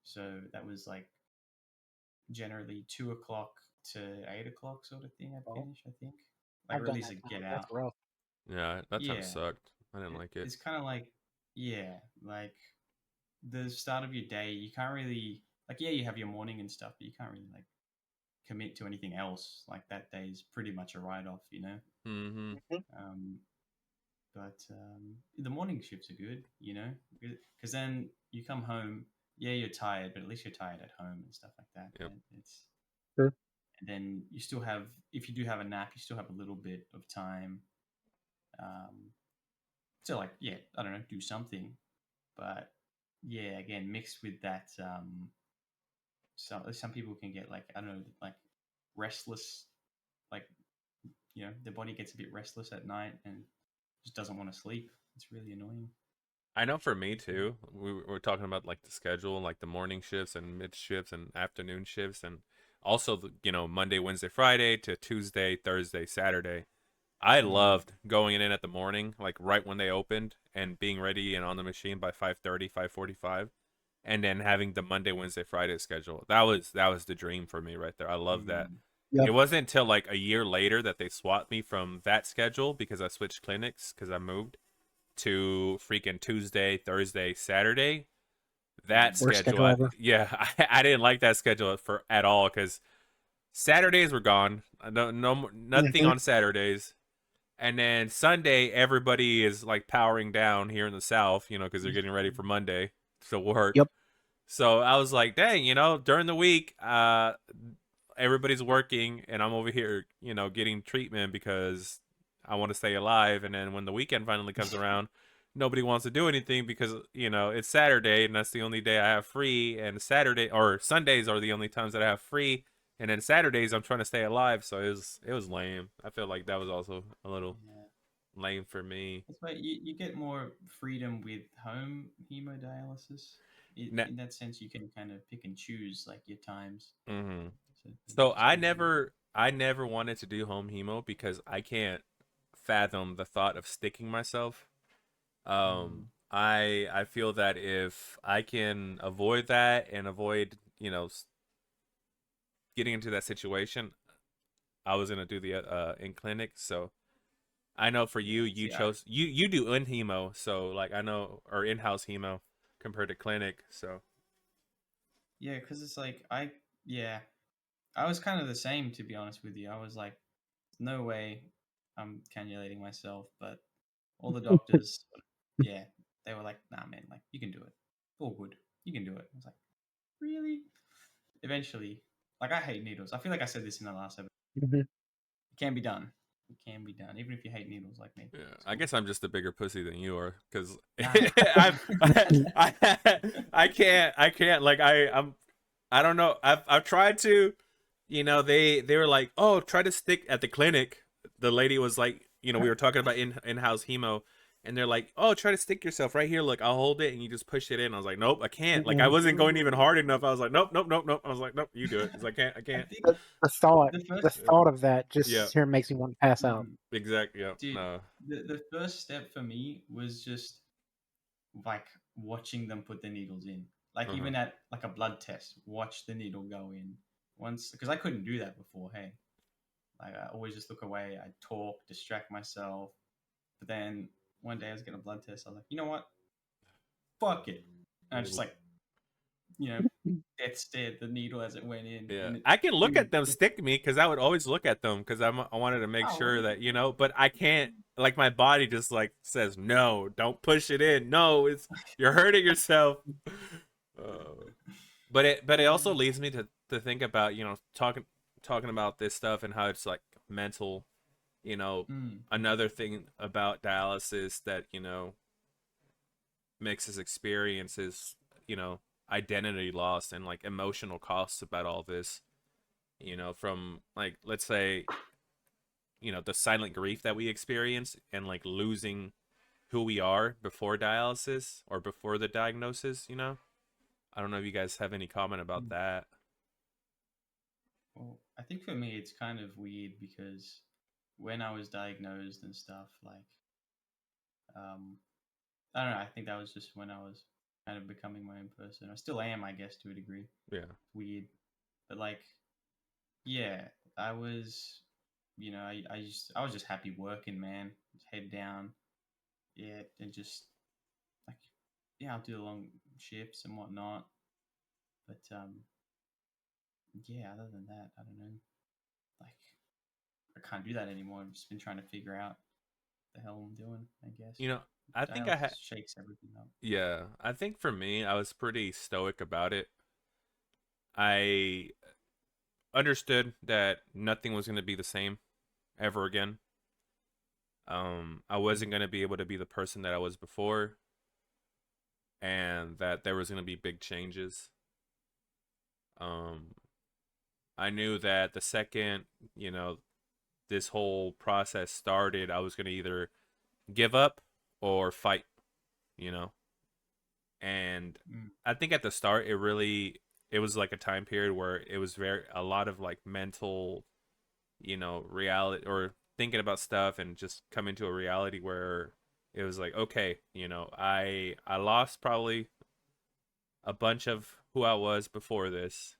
So that was like generally 2 o'clock to 8 o'clock sort of thing. I'd Oh, finish, I think. Like, I've or at done least that like time. get That's out. rough. Yeah, that time Yeah, sucked. I didn't like it. it's kind of like, yeah, like the start of your day. You can't really, like, yeah, you have your morning and stuff, but you can't really like commit to anything else. Like that day is pretty much a write off, you know. Mm-hmm. Mhm. Um, but the morning shifts are good, you know, because then you come home. Yeah, you're tired, but at least you're tired at home and stuff like that. Yep. And it's True. and then you still have, if you do have a nap, you still have a little bit of time um, to, like, yeah, I don't know, do something. But yeah, again, mixed with that, some people can get, like, I don't know, like restless, like, you know, their body gets a bit restless at night and just doesn't want to sleep. It's really annoying. I know for me too. We're talking about like the schedule, like the morning shifts and mid shifts and afternoon shifts, and also Monday, Wednesday, Friday to Tuesday, Thursday, Saturday. I Mm. loved going in at the morning, like right when they opened, and being ready and on the machine by 5:30, 5:45, and then having the Monday, Wednesday, Friday schedule. That was the dream for me right there. I love that. Mm. It Yep. wasn't until like a year later that they swapped me from that schedule because I switched clinics because I moved to freaking Tuesday, Thursday, Saturday. That Mm. Worst schedule, schedule ever. yeah, I didn't like that schedule at all because Saturdays were gone. No, nothing Hmm. on Saturdays. And then Sunday, everybody is like powering down here in the South, because they're getting ready for Monday to work. Yep. So I was like, dang, during the week, everybody's working and I'm over here, getting treatment because I want to stay alive. And then when the weekend finally comes around, nobody wants to do anything because, it's Saturday and that's the only day I have free. And Saturday or Sundays are the only times that I have free. And then Saturdays I'm trying to stay alive. So it was lame. I feel like that was also a little Yeah. lame for me. That's why you get more freedom with home hemodialysis. Na- In that sense, you can kind of pick and choose like your times. mhm. So So it's I pretty good. never wanted to do home hemo because I can't fathom the thought of sticking myself. Mm. I feel that if I can avoid that and avoid, getting into that situation, I was gonna do the in clinic. So I know for you, Yeah. you See, chose you do in hemo. So like I know or in house hemo compared to clinic. So yeah, because it's like yeah, I was kind of the same, to be honest with you. I was like, no way, I'm cannulating myself. But all the doctors, yeah, they were like, nah, man, like you can do it. All good, you can do it. I was like, really? Eventually, like, I hate needles. I feel like I said this in the last episode. Hmm. It can be done. It can be done, even if you hate needles like me. yeah, It's I cool. guess I'm just a bigger pussy than you are because Nah. I can't like I don't know. I've tried to, they were like, "Oh, try to stick at the clinic." The lady was like, we were talking about in-house hemo and they're like, "Oh, try to stick yourself right here. Look, I'll hold it and you just push it in." I was like, "Nope, I can't." Like I wasn't going even hard enough. I was like, "Nope, nope, nope, nope." I was like, "Nope, you do it." It's like, I I can't. think The thought, the the first, thought of that Yeah, just here makes me want to pass out. Mhm. exactly. Yeah. Dude, No. the first step for me was just like watching them put the needles in. Like, Uh-huh. even at like a blood test, watch the needle go in once, because I couldn't do that before. Hey, like, I always just look away. I talk, distract myself. But then one day I was getting a blood test. I was like, you know what? Fuck it. And I just, like, you know, death stared the needle as it went in, Yeah, and I can look it at them stick me because I would always look at them because I wanted to make oh, sure that but I can't, like my body just like says no, don't push it in. No, you're hurting yourself. But it also yeah. leads me to think about talking about this stuff and how it's like mental. You know, Mm. Another thing about dialysis that makes this experience is identity loss and like emotional costs about all this. From like let's say the silent grief that we experience and like losing who we are before dialysis or before the diagnosis. I don't know if you guys have any comment about Mm. that. Well, I think for me it's kind of weird because when I was diagnosed and stuff, like, um, I don't know. I think that was just when I was kind of becoming my own person. I still am, I guess, to a degree. Yeah. Weird, but like, yeah, I was, I was just happy working, man. Just head down, yeah, and just like, yeah, I'll do the long shifts and whatnot. But yeah, other than that, I don't know. Like, I can't do that anymore. I've just been trying to figure out the hell I'm doing, I guess. You know, I think I had. Dialysis shakes everything up. Yeah, I think for me, I was pretty stoic about it. I understood that nothing was going to be the same ever again. I wasn't going to be able to be the person that I was before, and that there was going to be big changes. Um, I knew that the second, this whole process started, I was going to either give up or fight, you know. And Mm. I think at the start, it was like a time period where it was a lot of like mental, reality, or thinking about stuff, and just coming to a reality where it was like, okay, I lost probably a bunch of who I was before this,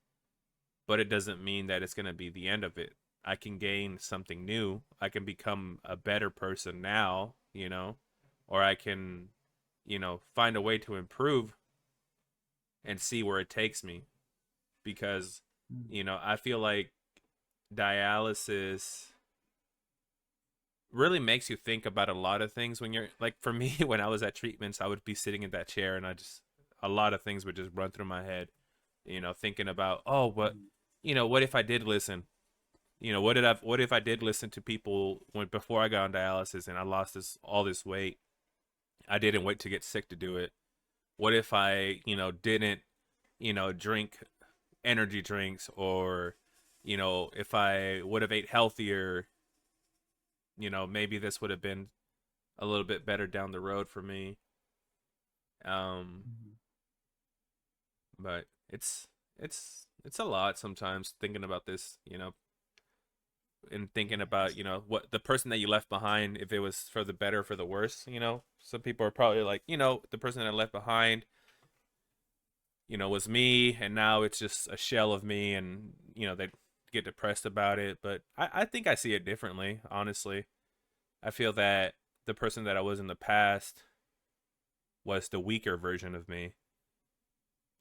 but it doesn't mean that it's going to be the end of it. I can gain something new. I can become a better person now, or I can, find a way to improve and see where it takes me. Because, Mm. I feel like dialysis really makes you think about a lot of things when you're like, for me, when I was at treatments, I would be sitting in that chair and a lot of things would just run through my head, thinking about, oh, what if I did listen? What if I did listen to people before I got on dialysis and I lost all this weight? I didn't wait to get sick to do it. What if I, didn't, drink energy drinks, or, if I would have ate healthier, maybe this would have been a little bit better down the road for me. Mhm. But it's a lot sometimes thinking about this, and thinking Yeah, about, what the person that you left behind, if it was for the better or for the worse. Some people are probably like, the person that I left behind, was me, and now it's just a shell of me, and they get depressed about it. But I think I see it differently, honestly. I feel that the person that I was in the past was the weaker version of me.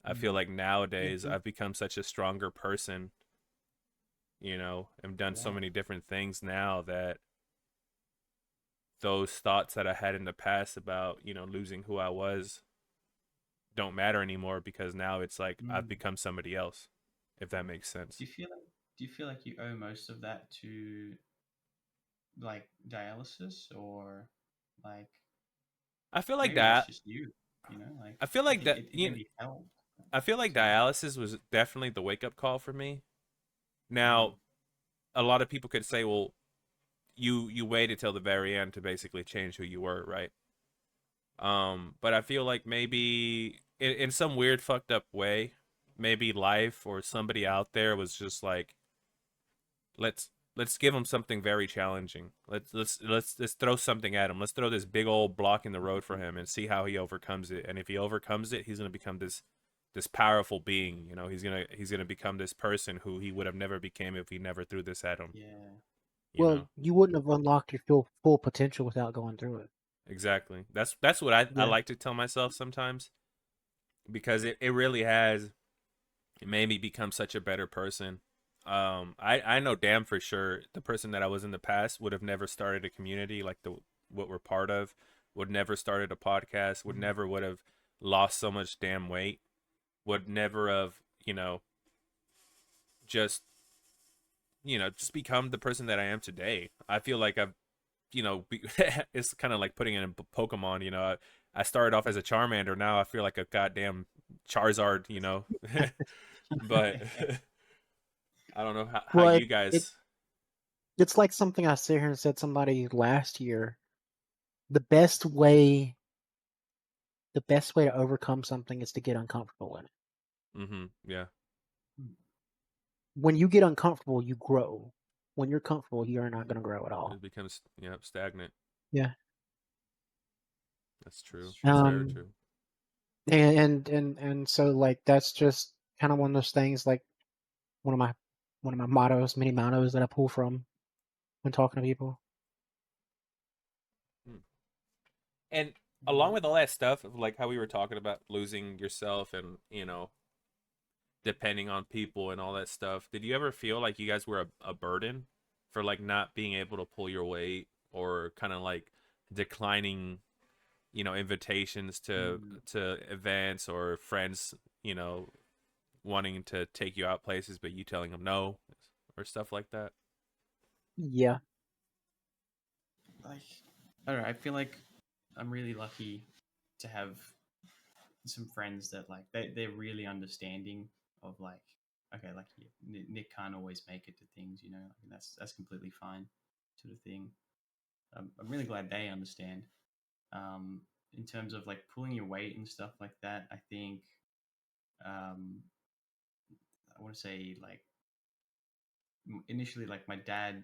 I feel Mm. like Yeah, nowadays I've become such a stronger person, and done so wow. many different things now, that those thoughts that I had in the past about, losing who I was don't matter anymore, because now it's like I've Mm. become somebody else, if that makes sense. Do you feel like you owe most of that to like dialysis, or like I feel like maybe that's that just you, like I feel I like think that it maybe helped I feel like somehow. dialysis was definitely the wake up call for me. Mm. Now, a lot of people could say, well, you waited till the very end to basically change who you were, right? But I feel like maybe in some weird fucked up way, maybe life or somebody out there was just like, let's let's give him something very challenging. Let's throw something at him. Let's throw this big old block in the road for him and see how he overcomes it. And if he overcomes it, he's gonna become this powerful being. He's gonna become this person who he would have never became if he never threw this at him. Yeah. You Well, know you wouldn't have unlocked your full potential without going through it. exactly. That's what I Yeah. like to tell myself sometimes, because it really has made me become such a better person. I know damn for sure the person that I was in the past would have never started a community like the what we're part of, would never started a podcast, Mm. would have lost so much damn weight, would never have, just just become the person that I am today. I feel like I've, it's kind of like putting it in Pokemon. I started off as a Charmander. Now I feel like a goddamn Charizard. But Yeah. I don't know how Well, you it guys. it's like something I sit here and said somebody last year. The best way the best way to overcome something is to get uncomfortable in it. Mm-hmm. Yeah. Mm. When you get uncomfortable, you grow. When you're comfortable, you're not going to grow at all. It becomes stagnant. Yeah. That's true. It's That's true. very Um, true. and so like that's just kind of one of those things. Like one of my mottos, many mottos that I pull from when talking to people. Hmm. And Yeah. along with all that stuff of like how we were talking about losing yourself and, depending on people and all that stuff, did you ever feel like you guys were a burden for like not being able to pull your weight or kind of like declining, invitations to Mm. events or friends, you know, wanting to take you out places but you telling them no or stuff like that? Yeah. Like, I don't know. I feel like I'm really lucky to have some friends that like they're really understanding of like, okay, like yeah, Nick can't always make it to things, you know, like, that's completely fine, sort of thing. I'm really glad they understand. Um, in terms of like pulling your weight and stuff like that, I think um, I want to say like initially like my dad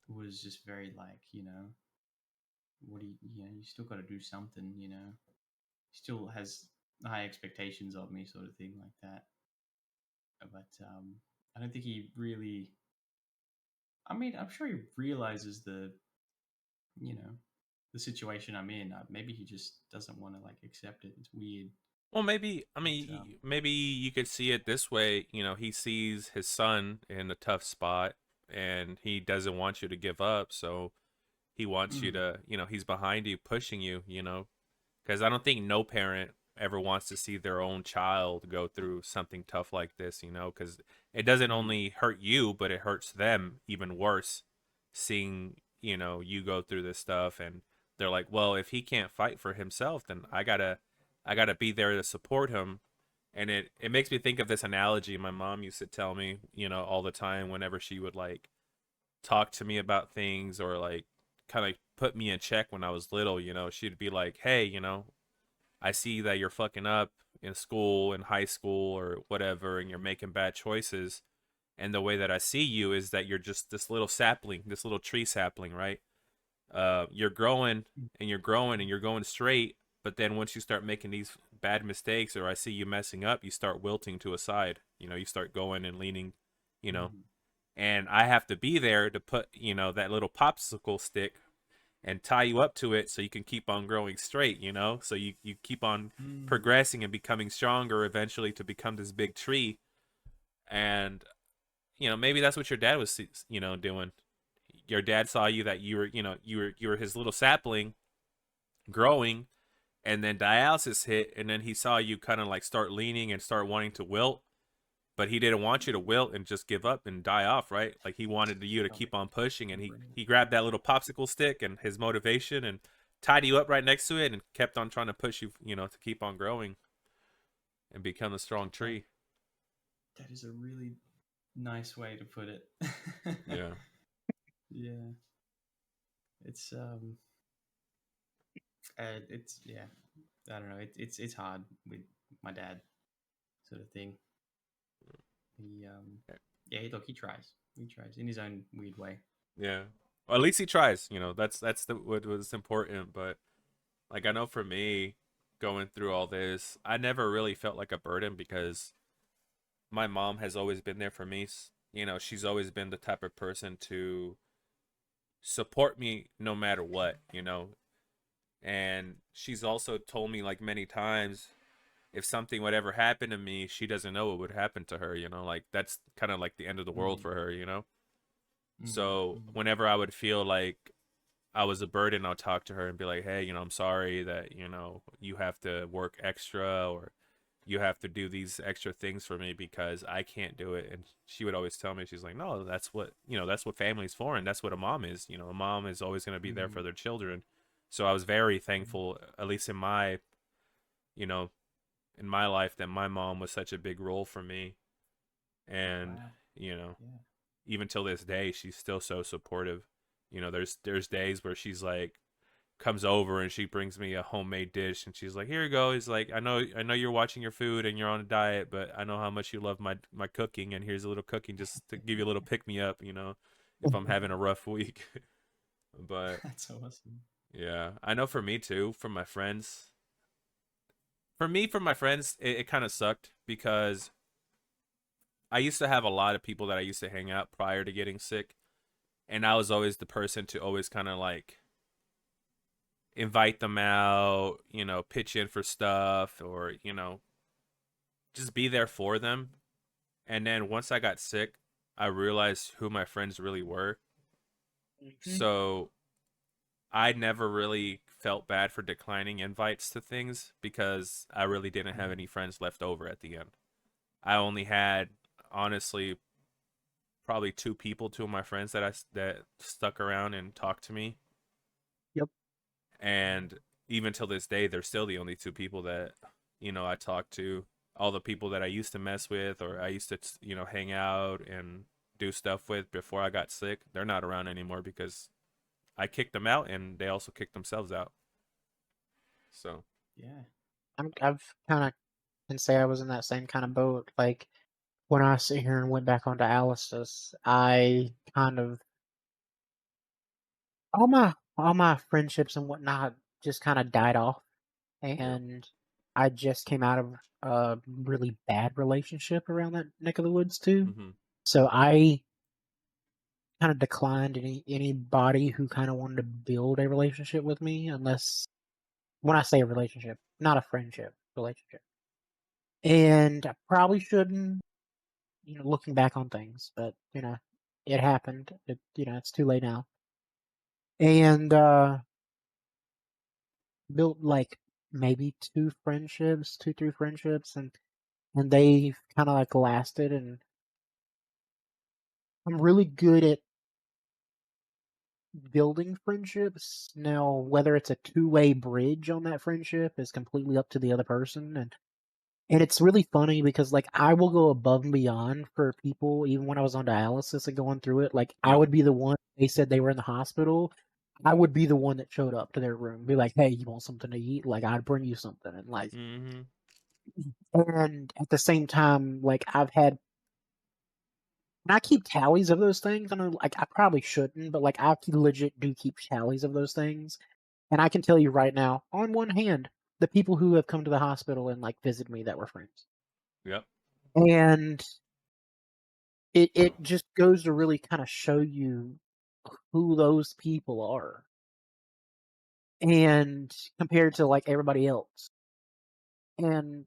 was just very like, you know, what do you know, you still got to do something, you know, still has high expectations of me, sort of thing like that. But I don't think he really. I mean, I'm sure he realizes you know, the situation I'm in. Maybe he just doesn't want to like accept it. It's weird, Well, maybe, I but mean, maybe you could see it this way. He sees his son in a tough spot and he doesn't want you to give up. So he wants you mm, to, he's behind you, pushing you, because I don't think no parent ever wants to see their own child go through something tough like this, because it doesn't mm, only hurt you, but it hurts them even worse seeing, you go through this stuff. And they're like, well, if he can't fight for himself, then I gotta be there to support him. And it makes me think of this analogy my mom used to tell me, all the time whenever she would like talk to me about things or like kind of put me in check when I was little. She'd be like, hey, I see that you're fucking up in school, in high school, or whatever, and you're making bad choices. And the way that I see you is that you're just this little sapling, this little tree sapling, right? You're growing and you're growing and you're going straight. But then once you start making these bad mistakes, or I see you messing up, you start wilting to a side. You start going and leaning, you know. mm, And I have to be there to put, that little popsicle stick and tie you up to it so you can keep on growing straight, so you keep on mm. progressing and becoming stronger eventually to become this big tree. And maybe that's what your dad was doing. Your dad saw you that you were his little sapling growing, and then dialysis hit, and then he saw you kind of like start leaning and start wanting to wilt, but he didn't want you to wilt and just give up and die off, right? Like he wanted you to Oh, keep on pushing, and he brilliant. he grabbed that little popsicle stick and his motivation and tied you up right next to it and kept on trying to push you, to keep on growing and become a strong That tree. that is a really nice way to put it. Yeah. Yeah, it's it's yeah. I don't know. It's hard with my dad, sort of thing. He yeah. Look, he tries. He tries in his own weird way. Yeah. Well, at least he tries. That's what was important. But like I know for me, going through all this, I never really felt like a burden because my mom has always been there for me. She's always been the type of person to support me no matter what. And she's also told me like many times if something would ever happen to me, she doesn't know what would happen to her. Like that's kind of like the end of the world Mm, for her. mm, So mm, whenever I would feel like I was a burden, I'll talk to her and be like, hey, I'm sorry that, you have to work extra or you have to do these extra things for me because I can't do it. And she would always tell me, she's like, no, that's what family's for. And that's what a mom is. A mom is always going to be there mm, for their children. So I was very mm. thankful, at least you know, in my life, that my mom was such a big role for me. And, Wow. you know, Yeah. even till this day, she's still so supportive. There's days where she's like, comes over and she brings me a homemade dish and she's like, here you go. He's like, I know you're watching your food and you're on a diet, but I know how much you love my cooking, and here's a little cooking just to give you a little pick me up, if I'm having a rough week. But That's awesome. Yeah, I know for me too, from my friends. From my friends, it kind of sucked because I used to have a lot of people that I used to hang out prior to getting sick, and I was always the person to always kind of like invite them out, pitch in for stuff or, just be there for them. And then once I got sick, I realized who my friends really were. Mhm. So I never really felt bad for declining invites to things because I really didn't have any friends left over at the end. I only had, honestly, probably two of my friends that stuck around and talked to me, Yep. and even till this day, they're still the only two people that I talk to. All the people that I used to mess with or I used to hang out and do stuff with before I got sick, they're not around anymore because I kicked them out and they also kicked themselves out. So Yeah. I've kind of can say I was in that same kind of boat. Like when I sit here and went back on dialysis, I kind of all my friendships and whatnot just kind of died off, yep. and I just came out of a really bad relationship around that neck of the woods too. Mm-hmm. So I kind of declined anybody who kind of wanted to build a relationship with me, unless when I say a relationship, not a friendship relationship. And I probably shouldn't, looking back on things, but it happened. It's too late now. And built like maybe two, three friendships, and they kind of like lasted. And I'm really good at building friendships. Now, whether it's a two-way bridge on that friendship is completely up to the other person, and it's really funny because like I will go above and beyond for people even when I was on dialysis and going through it. Like I Yep. would be the one they said they were in the hospital. I would be the one that showed up to their room, be like, "Hey, you want something to eat?" Like I'd bring you something, and like, Mm-hmm. and at the same time, like I've had, and I keep tallies of those things. I know, like I probably shouldn't, but like legit do keep tallies of those things. And I can tell you right now, on one hand, the people who have come to the hospital and like visited me that were friends, Yep. and it just goes to really kind of show you who those people are, and compared to like everybody else. And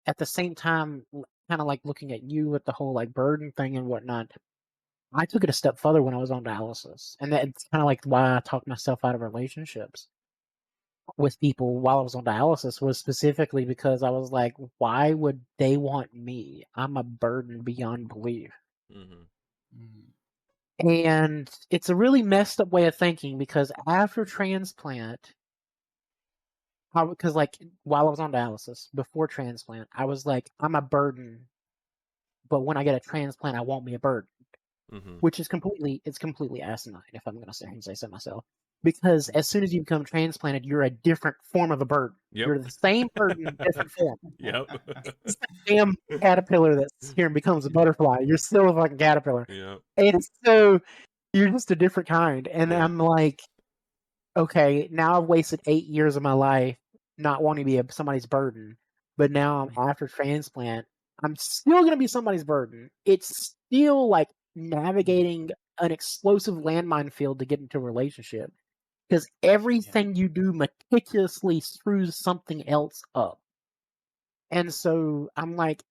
at the same time, kind of like looking at you with the whole like burden thing and whatnot, I took it a step further when I was on dialysis, and that's kind of like why I talked myself out of relationships with people while I was on dialysis, was specifically because I was like, why would they want me? I'm a burden beyond belief. Mm-hmm. Mm. And it's a really messed up way of thinking, because after transplant, because like while I was on dialysis before transplant, I was like, I'm a burden, but when I get a transplant, I won't be a burden, Mm-hmm. which is completely asinine, if I'm gonna sit here and say so myself. Because as soon as you become transplanted, you're a different form of a burden. Yep. You're the same burden, different form. Yep. It's the damn caterpillar that's here and becomes a butterfly. You're still a fucking caterpillar. Yep. And so you're just a different kind. And Yeah. I'm like, okay, now I've wasted 8 years of my life not wanting to be somebody's burden, but now I'm after transplant. I'm still going to be somebody's burden. It's still like navigating an explosive landmine field to get into a relationship, because Yeah. everything you do meticulously screws something else up. And so I'm like,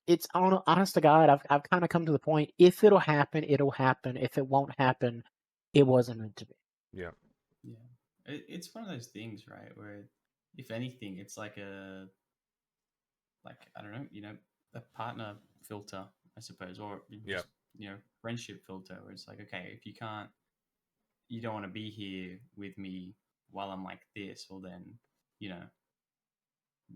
it's honest to God, I've kind of come to the point. If it'll happen, it'll happen. If it won't happen, it wasn't meant to be. Yeah. Yeah. It's one of those things, right? Where if anything, it's like I don't know, a partner filter, I suppose, or Yeah. just, friendship filter where it's like, okay, if you don't want to be here with me while I'm like this, well then, you know,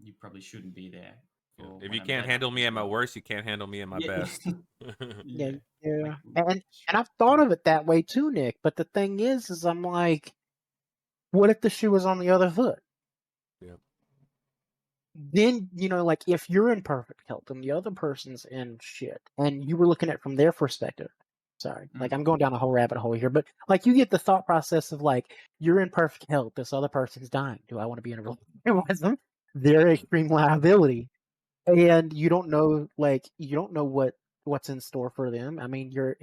you probably shouldn't be there Yeah. for If when you I'm can't better handle me as at my well. worst, you can't handle me at my Yeah. best. Yeah, Yeah. Like, yeah. And I've thought of it that way too, Nick. But the thing is I'm like, what if the shoe was on the other foot? Yeah. Then, like if you're in perfect health and the other person's in shit, and you were looking at it from their perspective, Sorry, like I'm Mm. going down a whole rabbit hole here, but like you get the thought process of like you're in perfect health, this other person's dying. Do I want to be in a relationship with them? They're extreme liability, and you don't know, like you don't know what's in store for them. I mean, your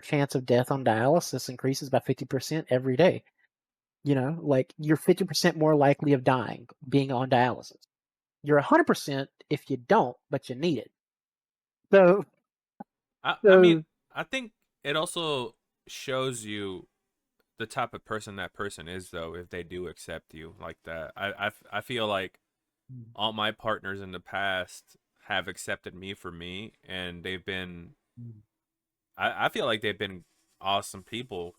chance of death on dialysis increases by 50% every day. You know, like you're 50% more likely of dying being on dialysis. You're 100% if you don't, but you need it. So, I mean, so I think it also shows you the type of person that person is, though, if they do accept you like that. I feel like Mm. all my partners in the past have accepted me for me, and they've been, Mm. I feel like they've been awesome people,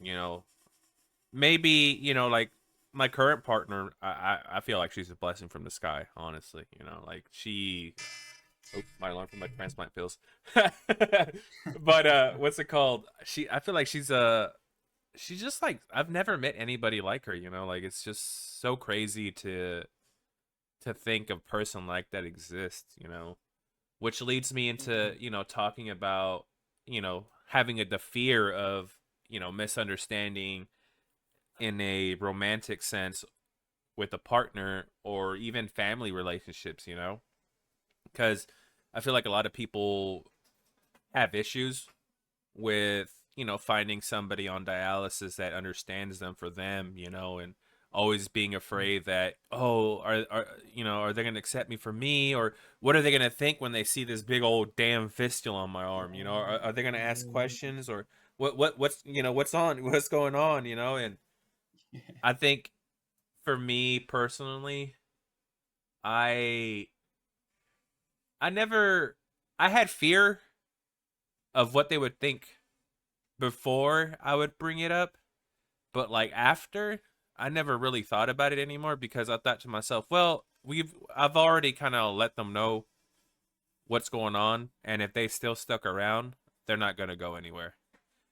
Maybe, like my current partner, I feel like she's a blessing from the sky, honestly. Like she. Oh, my alarm from my transplant pills. But what's it called? I feel like she's just like, I've never met anybody like her, like it's just so crazy to think of a person like that exists, which leads me into, talking about, having the fear of, misunderstanding in a romantic sense with a partner or even family relationships, because I feel like a lot of people have issues with, finding somebody on dialysis that understands them for them, and always being afraid that, oh, are they going to accept me for me, or what are they going to think when they see this big old damn fistula on my arm, are they going to ask questions, or what's going on, and Yeah. I think for me personally, I I never I had fear of what they would think before I would bring it up, but like after, I never really thought about it anymore because I thought to myself, well, I've already kind of let them know what's going on, and if they still stuck around, they're not going to go anywhere.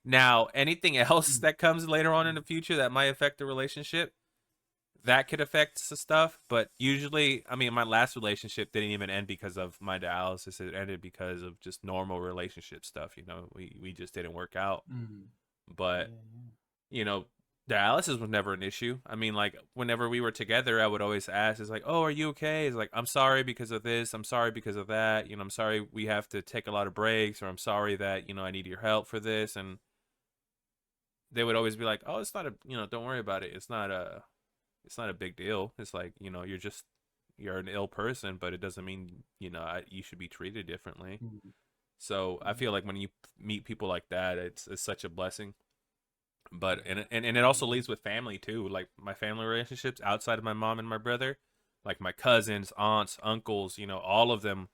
Now, anything else Mm. that comes later on in the future that might affect the relationship, that could affect some stuff, but usually, I mean, my last relationship didn't even end because of my dialysis. It ended because of just normal relationship stuff. We just didn't work out. Mm. But Yeah, you know, dialysis was never an issue. I mean, like whenever we were together, I would always ask, "It's like, oh, are you okay?" It's like, "I'm sorry because of this. I'm sorry because of that. I'm sorry we have to take a lot of breaks, or I'm sorry that I need your help for this." And they would always be like, "Oh, it's not a, don't worry about it. It's not a big deal. It's like, you're an ill person, but it doesn't mean, you should be treated differently." yeah. Mm. So I Yeah. feel like when you meet people like that, it's such a blessing. But Yeah. and it also leads with family too. Like my family relationships outside of my mom and my brother, like my cousins, aunts, uncles, all of them.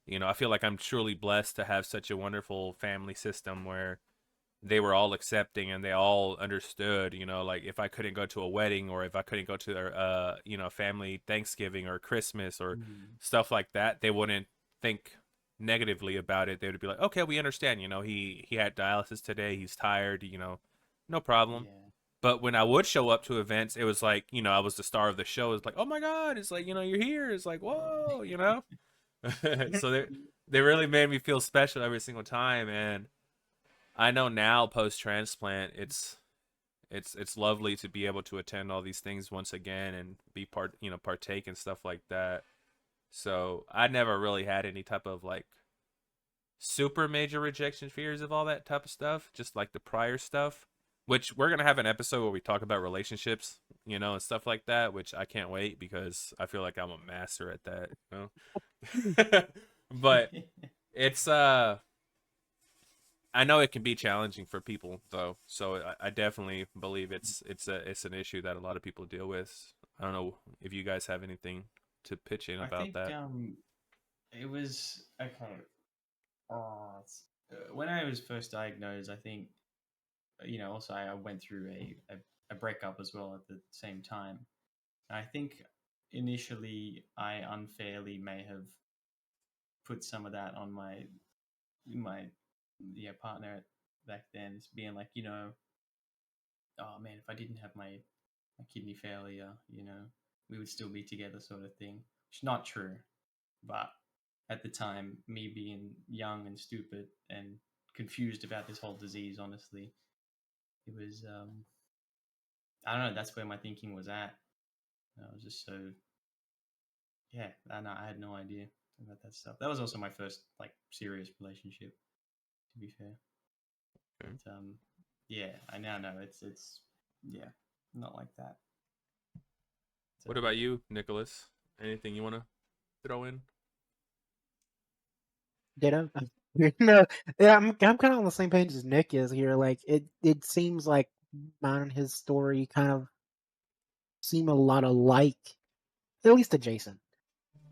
I feel like I'm truly blessed to have such a wonderful family system where they were all accepting and they all understood, like if I couldn't go to a wedding or if I couldn't go to their family Thanksgiving or Christmas or Mm. stuff like that, they wouldn't think negatively about it. They would be like, okay, we understand, he had dialysis today, he's tired, no problem. Yeah. But when I would show up to events, it was like, I was the star of the show. It's like, oh my God, it's like, you're here. It's like, whoa. So they really made me feel special every single time. And I know now post transplant, it's lovely to be able to attend all these things once again and be partake and stuff like that. So I never really had any type of like super major rejection fears of all that type of stuff, just like the prior stuff. Which we're gonna have an episode where we talk about relationships, and stuff like that. Which I can't wait because I feel like I'm a master at that. But it's I know it can be challenging for people though, so I definitely believe it's an issue that a lot of people deal with. I don't know if you guys have anything to pitch in I about think that. it was okay. When I was first diagnosed, I think also I went through a breakup as well at the same time. And I think initially I unfairly may have put some of that on my partner back then, as being like, oh man, if I didn't have my kidney failure, we would still be together, sort of thing. Which is not true, but at the time, me being young and stupid and confused about this whole disease. Honestly, it was I don't know. That's where my thinking was at. I was just so yeah. I had no idea about that stuff. That was also my first like serious relationship. To be fair, Okay. but yeah, I now know it's yeah, not like that. What about you, Nicholas? Anything you want to throw in? Ditto. No, yeah, I'm kind of on the same page as Nick is here. Like it seems like mine and his story kind of seem a lot alike, at least adjacent.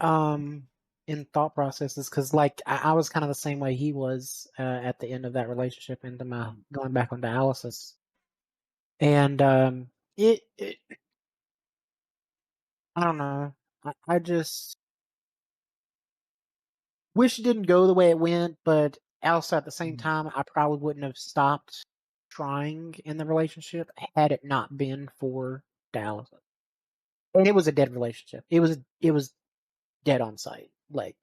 Um, in thought processes, because like I was kind of the same way he was at the end of that relationship into my going back on dialysis, and it I don't know. I just wish it didn't go the way it went, but also at the same time, I probably wouldn't have stopped trying in the relationship had it not been for dialysis. And it was a dead relationship. It was dead on sight. Like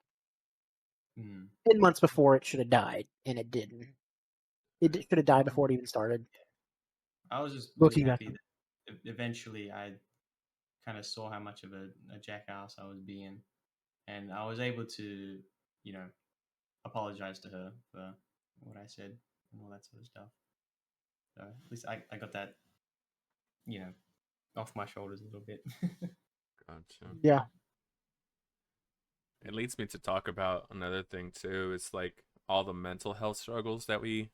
10 months before it should have died, and it didn't. It should have died before it even started. I was just really Looking back, happy that eventually I kind of saw how much of a jackass I was being, and I was able to, you know, apologize to her for what I said and all that sort of stuff. So at least I got that, you know, off my shoulders a little bit. Gotcha. yeah, It leads me to talk about another thing too. It's like all the mental health struggles that we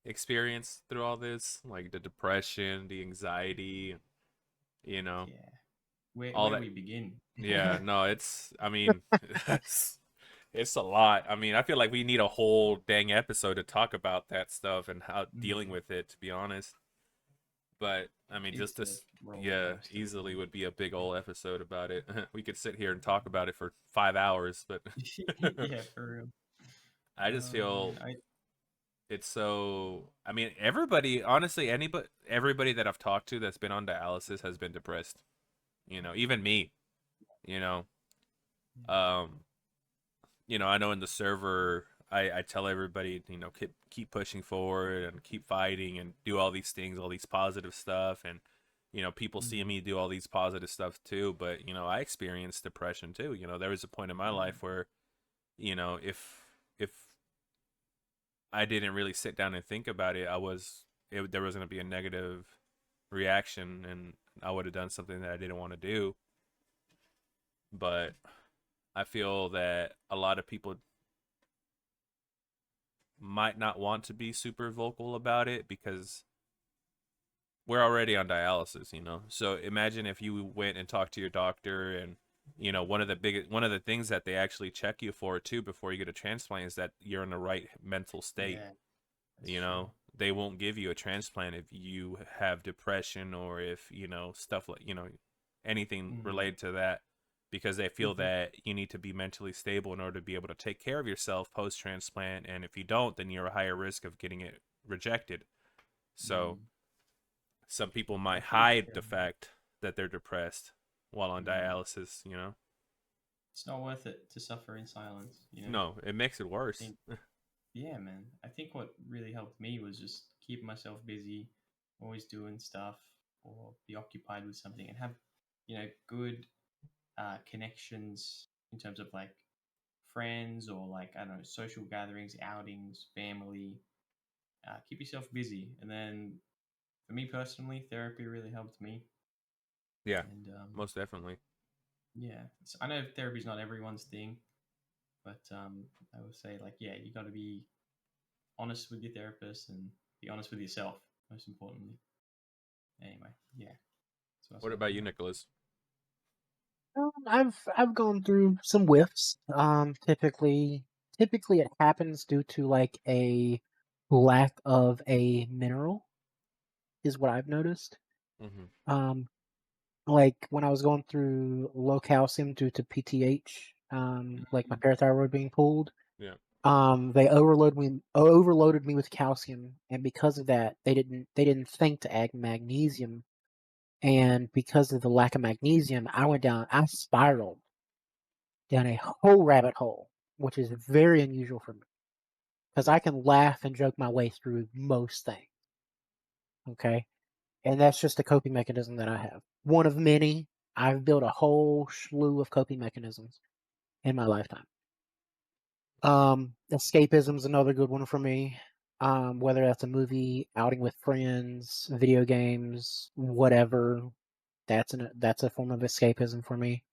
experience through all this, like the depression, the anxiety, you know, Yeah, where all where do that. we begin? Yeah, no, I mean, it's a lot. I mean, I feel like we need a whole dang episode to talk about that stuff and how dealing with it, to be honest. But I mean, just It's a this, roller yeah, coaster. easily would be a big old episode about it. We could sit here and talk about it for 5 hours, but Yeah, for real. I just Oh man, feel it's so. I mean, everybody, honestly, everybody that I've talked to that's been on dialysis has been depressed. You know, even me. You know, um, I know in the server, I tell everybody, keep pushing forward and keep fighting and do all these things, all these positive stuff, and people see me do all these positive stuff too. But I experienced depression too. There was a point in my life where, if I didn't really sit down and think about it, there was going to be a negative reaction, and I would have done something that I didn't want to do. But I feel that a lot of people might not want to be super vocal about it because we're already on dialysis. So imagine if you went and talked to your doctor, and one of the things that they actually check you for too before you get a transplant is that you're in the right mental state. yeah, that's you true. know they won't give you a transplant if you have depression, or if stuff like anything related to that, because they feel that you need to be mentally stable in order to be able to take care of yourself post transplant, and if you don't, then you're a higher risk of getting it rejected. So some people I might think hide the fact that they're depressed while on dialysis. it's not worth it to suffer in silence. No, it makes it I worse. think, yeah, man. I think what really helped me was just keep myself busy, always doing stuff or be occupied with something, and have good connections in terms of like friends or like I don't know social gatherings, outings, family. Keep yourself busy, and then for me personally, therapy really helped me. Yeah, And most definitely. yeah, I know therapy's not everyone's thing, but I would say like yeah, you got to be honest with your therapist and be honest with yourself most importantly. Anyway, yeah, that's what I was What about talking you, about. Nicholas? I've gone through some whiffs. Typically it happens due to like a lack of a mineral, is what I've noticed. Mm-hmm. Um, like when I was going through low calcium due to PTH, like my parathyroid being pulled, Yeah. they overloaded me with calcium, and because of that, they didn't think to add magnesium, and because of the lack of magnesium, I spiraled down a whole rabbit hole, which is very unusual for me. because I can laugh and joke my way through most things. Okay, and that's just a coping mechanism that I have. One of many. I've built a whole slew of coping mechanisms in my lifetime. Escapism is another good one for me. Whether that's a movie, outing with friends, video games, whatever, that's a form of escapism for me.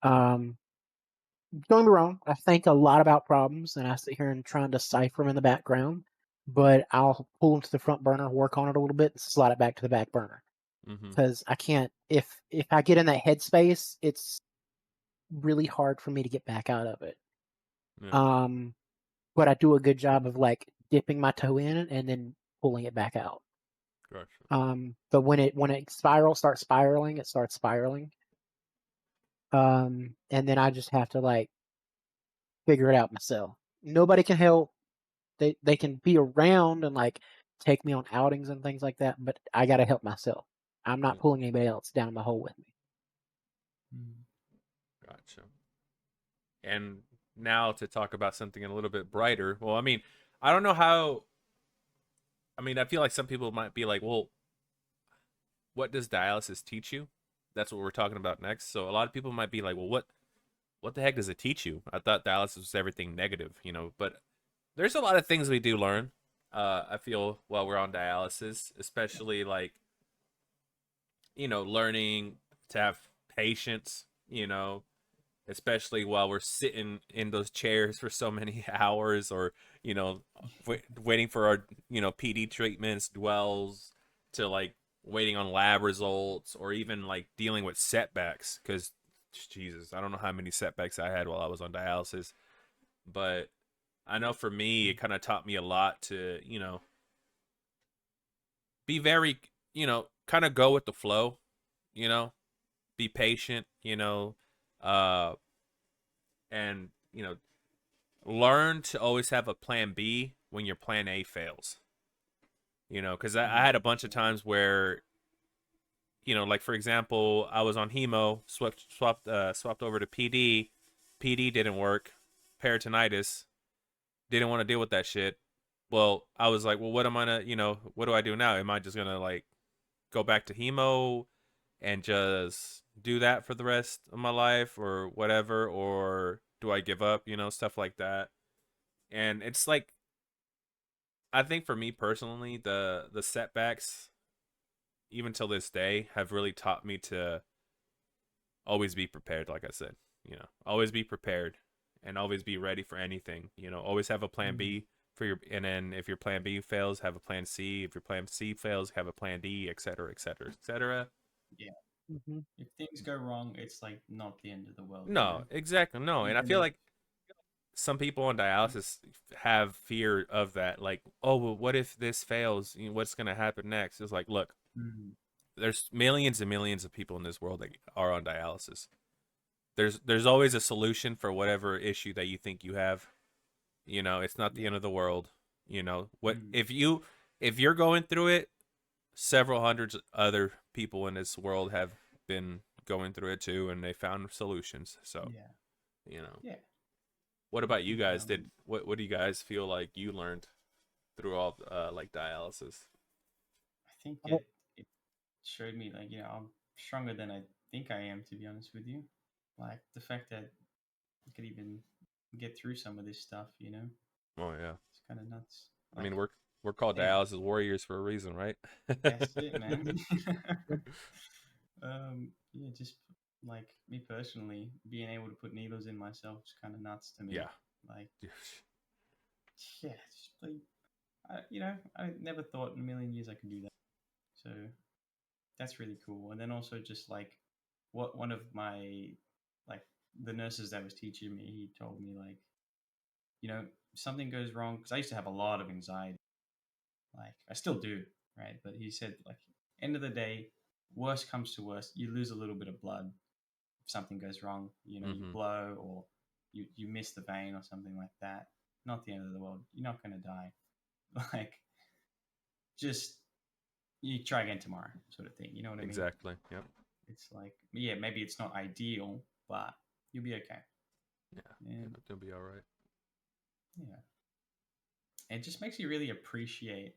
Don't get me wrong, I think a lot about problems, and I sit here and try and decipher them in the background. But I'll pull them to the front burner, work on it a little bit, and slide it back to the back burner Mm-hmm. because I can't. If I get in that headspace, it's really hard for me to get back out of it. Yeah. But I do a good job of like dipping my toe in and then pulling it back out. Gotcha. But when it starts spiraling, it starts spiraling. And then I just have to like figure it out myself. Nobody can help. They can be around and like take me on outings and things like that, but I gotta help myself. I'm not Yeah. pulling anybody else down the hole with me. Gotcha. And now to talk about something a little bit brighter. Well, I mean, I don't know how. I mean, I feel like some people might be like, well, what does dialysis teach you? That's what we're talking about next. So a lot of people might be like, well, what the heck does it teach you? I thought dialysis was everything negative, but there's a lot of things we do learn. I feel while we're on dialysis, especially like, learning to have patience, especially while we're sitting in those chairs for so many hours or, waiting for our, PD treatments, dwells to like waiting on lab results or even like dealing with setbacks. Cause Jesus, I don't know how many setbacks I had while I was on dialysis, but I know for me, it kind of taught me a lot to, be very, kind of go with the flow, you know, be patient, uh, and, learn to always have a plan B when your plan A fails, because I had a bunch of times where, like for example, I was on hemo, swapped over to PD. PD didn't work, peritonitis, didn't want to deal with that shit. Well, I was like, well, what am I gonna, what do I do now? Am I just gonna like go back to hemo and just do that for the rest of my life or whatever, or do I give up, stuff like that. And it's like, I think for me personally, the setbacks even till this day have really taught me to always be prepared, like I said, always be prepared and always be ready for anything, always have a plan B for your, and then if your plan B fails, have a plan C. If your plan C fails, have a plan D, et cetera, et cetera, et cetera. Yeah. Mm-hmm. If things go wrong, it's like not the end of the world, No, exactly. No. And I Even feel if like some people on dialysis have fear of that. Like, oh, well, what if this fails? What's going to happen next? It's like, look, there's millions and millions of people in this world that are on dialysis. There's always a solution for whatever issue that you think you have. It's not the end of the world. What if you're going through it, several hundreds of other people in this world have been going through it too, and they found solutions. So, yeah. what about you think, guys? What do you guys feel like you learned through all like dialysis? I think it showed me like I'm stronger than I think I am, to be honest with you. Like the fact that I could even get through some of this stuff, Oh yeah. it's kind of nuts. I Like mean, we're called yeah, dialysis warriors for a reason, right? that's it, man. Yeah, just like me personally, being able to put needles in myself is kind of nuts to me. Yeah. Like yeah, just like I never thought in a million years I could do that. So that's really cool. And then also just like what one of my like the nurses that was teaching me, he told me like, something goes wrong because I used to have a lot of anxiety. Like I still do, right? But he said like end of the day, worst comes to worst, you lose a little bit of blood if something goes wrong. You Mm-hmm. blow or you miss the vein or something like that. Not the end of the world. You're not gonna die. Like just you try again tomorrow, sort of thing. You know what I mean? Exactly. Yep. It's like, yeah, maybe it's not ideal, but you'll be okay. Yeah. And It'll be all right. yeah, it just makes you really appreciate,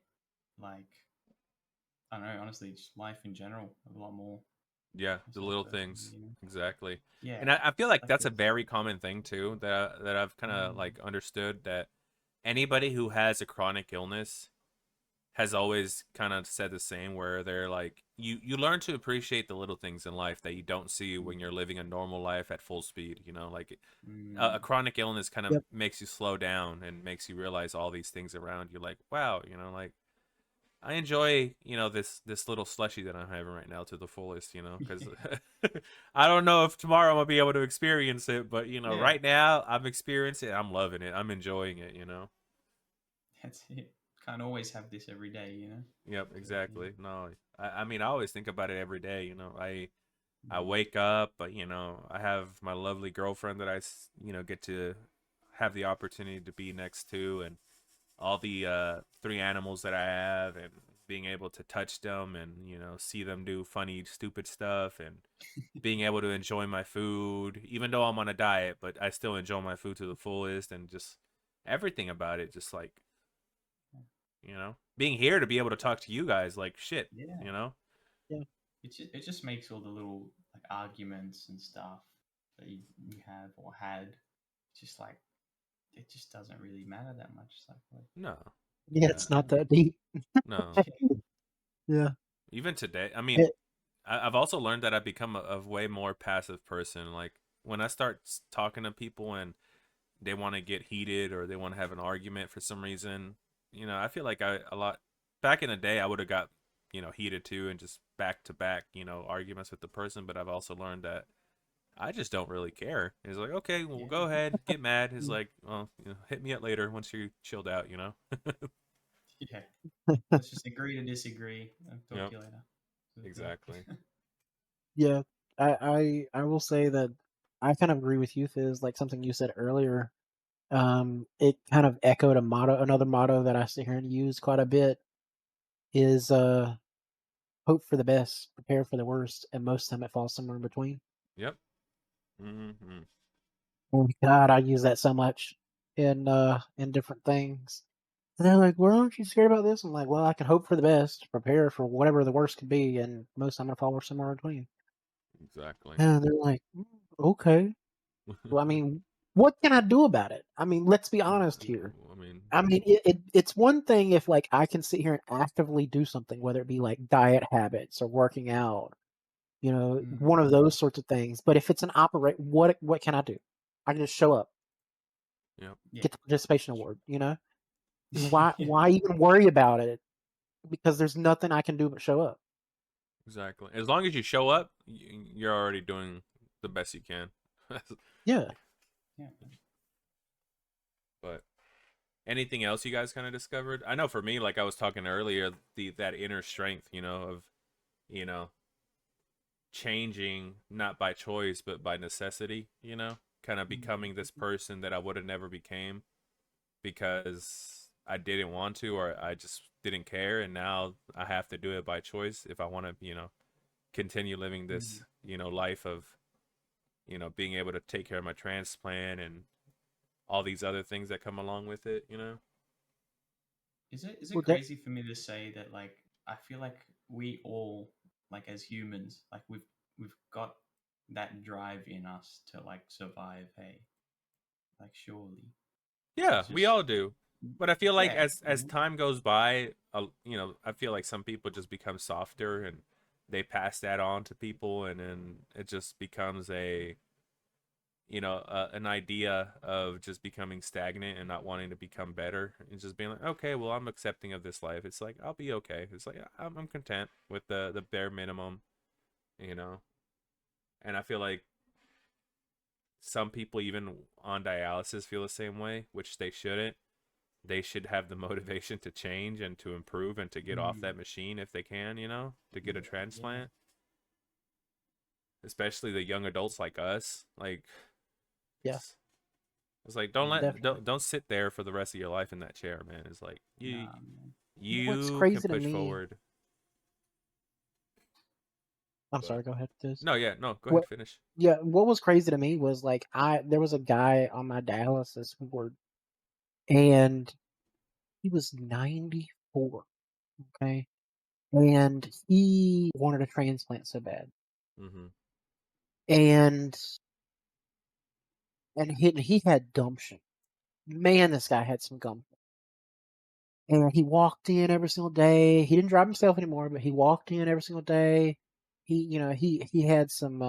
like, I don't know, honestly, just life in general a lot more Yeah, as the like a little person, things. you know? Exactly. Yeah, And I feel like like that's a there's very common thing too that I've kind of mm, like understood that anybody who has a chronic illness has always kind of said the same, where they're like you learn to appreciate the little things in life that you don't see when you're mm, living a normal life at full speed, you know, like a mm, chronic illness kind of Yep. makes you slow down and makes you realize all these things around you, like wow, you know, like I enjoy, you know, this little slushy that I'm having right now to the fullest, you know, because I don't know if tomorrow I'm gonna be able to experience it, but you know, yeah, right now I'm experiencing it, I'm loving it, I'm enjoying it, you know. that's it. Can't always have this every day, you know? Yep, So, exactly. No, I mean, I always think about it every day, you know. I mm, wake up, but you know, I have my lovely girlfriend that you know, get to have the opportunity to be next to, and all the three animals that I have, and being able to touch them and you know see them do funny stupid stuff, and being able to enjoy my food even though I'm on a diet, but I still enjoy my food to the fullest, and just everything about it, just like, you know, being here to be able to talk to you guys, like shit, yeah. you know. Yeah. It just makes all the little like arguments and stuff that you have or had just like it just doesn't really matter that much. It's like No. Yeah, Yeah. it's not that deep. No. Yeah. Even today, I mean, It, I've also learned that I've become a way more passive person. Like when I start talking to people and they want to get heated or they want to have an argument for some reason, you know, I feel like I a lot back in the day I would have got, you know, heated too and just back to back, you know, arguments with the person. But I've also learned that I just don't really care. It's like, okay, well, go yeah, ahead, get mad. It's like, well, you know, hit me up later once you're chilled out, you know. yeah. Let's just agree to disagree and talk Yep, to you later. Sort of exactly. thing. yeah. I will say that I kind of agree with you, Fizz, like something you said earlier. It kind of echoed another motto that I sit here and use quite a bit is hope for the best, prepare for the worst, and most of the time it falls somewhere in between. Yep. Mm-hmm. Oh God, I use that so much in different things. And they're like, "Well, aren't you scared about this?" I'm like, "Well, I can hope for the best, prepare for whatever the worst could be, and most I'm gonna fall somewhere in between." Exactly. And they're like, "Okay." Well, I mean, what can I do about it? I mean, let's be honest here. I mean, I mean, it's one thing if like I can sit here and actively do something, whether it be like diet habits or working out, Mm, one of those sorts of things. But if it's an what can I do? I can just show up, yep, yeah. get the participation award. Why Yeah. why even worry about it? Because there's nothing I can do but show up. exactly. As long as you show up, you're already doing the best you can. Yeah. Yeah. But anything else you guys kind of discovered? I know for me, like I was talking earlier, the that inner strength, you know, of you know changing not by choice but by necessity. You know, kind of becoming this Mm, person that I would have never became because I didn't want to or I just didn't care, and now I have to do it by choice if I want to, you know, continue living this, mm. you know, life of, you know, being able to take care of my transplant and all these other things that come along with it, you know. Is it Well, that, crazy for me to say that like I feel like we all like as humans like we've got that drive in us to like survive, hey, like surely Yeah, it's we just all do. But I feel like yeah, as time goes by, you know, I feel like some people just become softer and they pass that on to people, and then it just becomes a, you know, an idea of just becoming stagnant and not wanting to become better and just being like, okay, well, I'm accepting of this life. It's like I'll be okay. It's like I'm content with the bare minimum, you know. And I feel like some people even on dialysis feel the same way, which they shouldn't. They should have the motivation to change and to improve and to get off mm, that machine if they can, you know, to get a yeah, transplant. Especially the young adults like us. Like yeah, it's, it's like yeah, definitely. don't sit there for the rest of your life in that chair, man. It's like nah, man. What's you can crazy to push me, forward. I'm But sorry, go ahead, this. no, yeah, no, go ahead, What finish. Yeah, what was crazy to me was like there was a guy on my dialysis ward and he was 94. Okay, and he wanted a transplant so bad, Mm-hmm. and he had gumption. Man, this guy had some gumption. And he walked in every single day. He didn't drive himself anymore, but he walked in every single day. He had some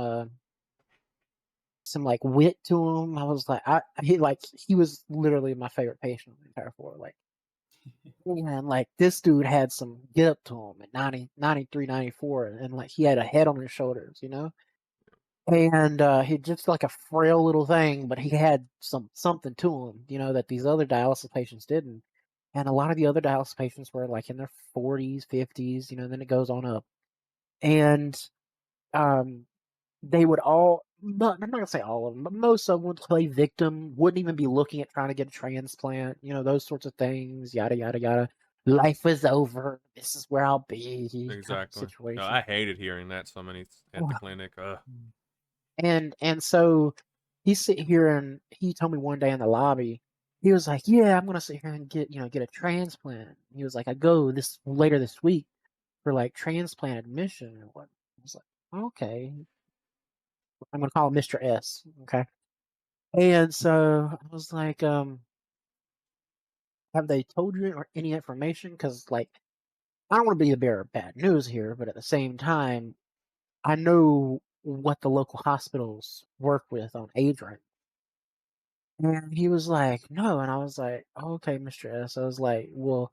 like wit to him. I was like, he was literally my favorite patient on the entire floor. Like, man, like this dude had some get up to him at 90, 93, 94, and like he had a head on his shoulders, And he just like a frail little thing, but he had something to him, that these other dialysis patients didn't. And a lot of the other dialysis patients were like in their 40s, 50s, then it goes on up. And um, they would I'm not gonna say all of them, but most of them would play victim, wouldn't even be looking at trying to get a transplant, those sorts of things, yada yada yada. Life is over. This is where I'll be. Kind of Exactly. No, situation. I hated hearing that so many at the clinic. And so he's sitting here and he told me one day in the lobby, he was like, "Yeah, I'm gonna sit here and get a transplant." He was like, "I go later this week for like transplant admission or what." I was like, "Okay." I'm gonna call him Mr. S. Okay. And so I was like, "Have they told you or any information?" Because like I don't want to be the bearer of bad news here, but at the same time, I know what the local hospitals work with on age range. And he was like, "No," and I was like, "Okay, Mr. S." I was like, "Well,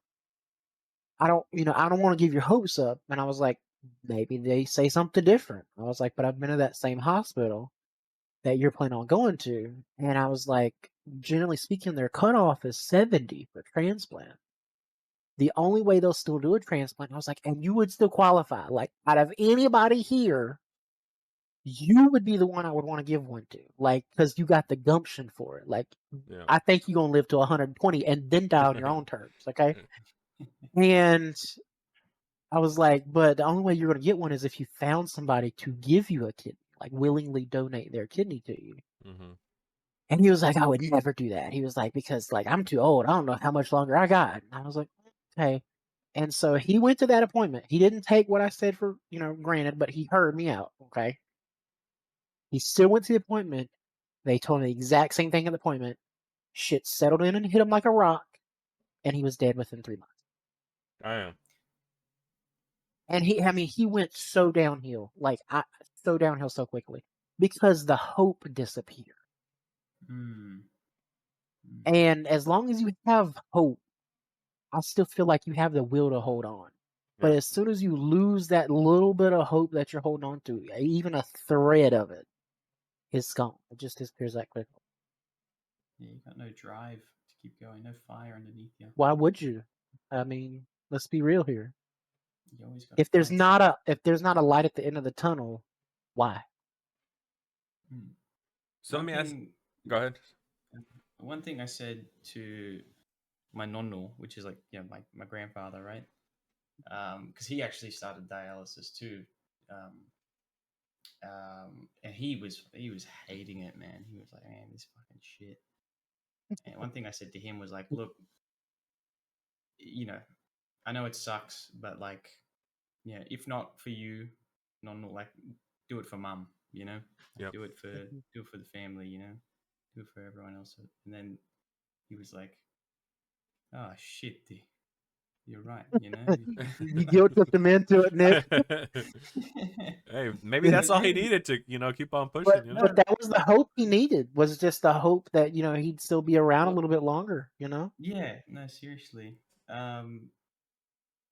I don't want to give your hopes up." And I was like, "Maybe they say something different." I was like, "But I've been to that same hospital that you're planning on going to," and I was like, "Generally speaking, their cutoff is 70 for transplant. The only way they'll still do a transplant," I was like, "and you would still qualify. Like, out of anybody here, you would be the one I would want to give one to, like, because you got the gumption for it. Like, Yeah. I think you're gonna live to 120 and then die on your own terms, okay?" And I was like, "But the only way you're gonna get one is if you found somebody to give you a kidney, like willingly donate their kidney to you." Mm-hmm. And he was like, "I would never do that." He was like, "Because like I'm too old. I don't know how much longer I got." And I was like, "Okay." And so he went to that appointment. He didn't take what I said for granted, but he heard me out. Okay. He still went to the appointment. They told him the exact same thing at the appointment. Shit settled in and hit him like a rock, and he was dead within 3 months. Damn. And he went so downhill, so downhill so quickly because the hope disappeared. Mm. Mm. And as long as you have hope, I still feel like you have the will to hold on. But Yeah. as soon as you lose that little bit of hope that you're holding on to, even a thread of it, it's gone. It just disappears that quickly. Yeah, you got no drive to keep going, no fire underneath you. Why would you? I mean, let's be real here. You always got If to there's fight not something. if there's not a light at the end of the tunnel, why? So let One me ask. thing, Go ahead. one thing I said to my nonno, which is like my grandfather, right? Because he actually started dialysis too, and he was hating it, man. He was like, "Man, this fucking shit." And one thing I said to him was like, "Look, I know it sucks, but like, yeah, if not for you, nonno, like, do it for mum, like Yep. do it for the family, do it for everyone else." And then he was like, "Oh shit, you're right, You guilt tripped him into it, Nick. Hey, maybe that's But all he really, needed to, keep on But pushing. no, that was the hope he needed. Was just the hope that he'd still be around a well, little bit longer. yeah, no, seriously.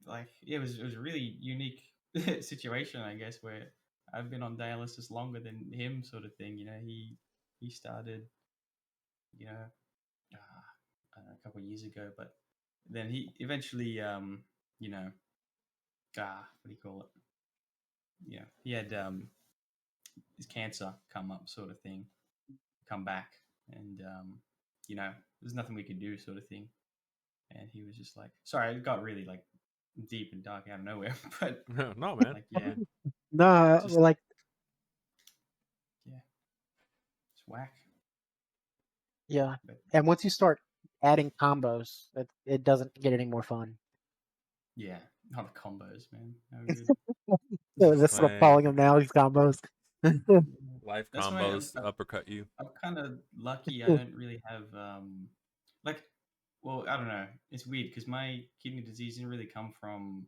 Like it was a really unique situation, I guess, where I've been on dialysis longer than him, sort of thing. He started, you know, I don't know, a couple of years ago, but then he eventually, what do you call it? Yeah, he had his cancer come up, sort of thing, come back, and there's nothing we could do, sort of thing. And he was just like, sorry, it got really like deep and dark out of nowhere, but No, man. like, yeah, No, just like yeah, it's whack. yeah. But And once you start adding combos. It doesn't get any more fun. Yeah, not the combos, man. How good. So that's what I'm Like calling them now. These combos. life That's why combos uppercut you. I'm kind of lucky. I don't really have like, well, I don't know. It's weird because my kidney disease didn't really come from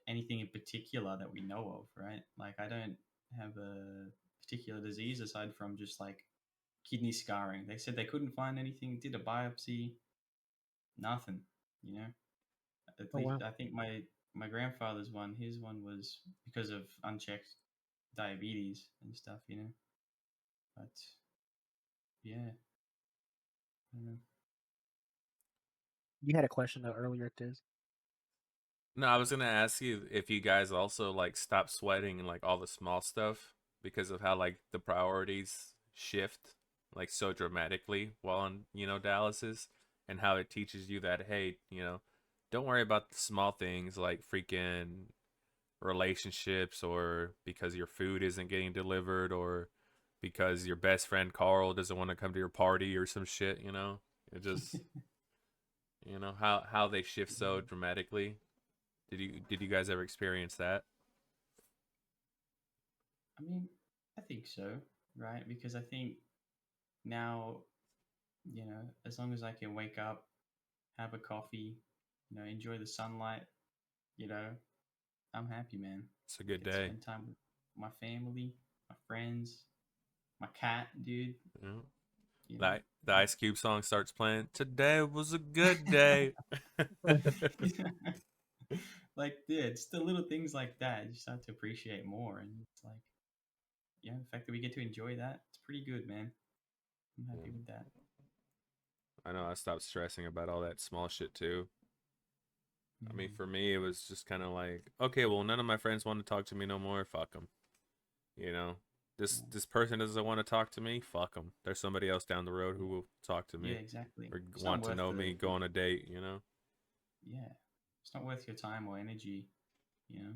anything in particular that we know of, right? Like, I don't have a particular disease aside from just like kidney scarring. They said they couldn't find anything. Did a biopsy, nothing. You know, at Oh least wow. I think my grandfather's one, his one was because of unchecked diabetes and stuff. You know, but yeah. I don't know. You had a question though earlier, Tiz. No, I was gonna ask you if you guys also like stop sweating and like all the small stuff because of how like the priorities shift like so dramatically while on dialysis, and how it teaches you that hey, don't worry about the small things like freaking relationships, or because your food isn't getting delivered, or because your best friend Carl doesn't want to come to your party or some shit. It just how they shift so dramatically. Did you guys ever experience that? I mean, I think so, right? Because I think now, as long as I can wake up, have a coffee, enjoy the sunlight, you know, I'm happy, man. It's a good Get to day. spend time with my family, my friends, my cat, dude. You know? You The Ice Cube song starts playing. Today was a good day. know, like, yeah, it's the little things like that you start to appreciate more, and it's like, yeah, the fact that we get to enjoy that, it's pretty good, man. I'm happy with that. I know I stopped stressing about all that small shit too. I mean, Mm. for me, it was just kind of like, okay, well, none of my friends want to talk to me no more. Fuck them. You know, this person doesn't want to talk to me. Fuck them. There's somebody else down the road who will talk to Yeah, me exactly. or It's not want to worth know me, go on a date. You know. yeah, it's not worth your time or energy, you know.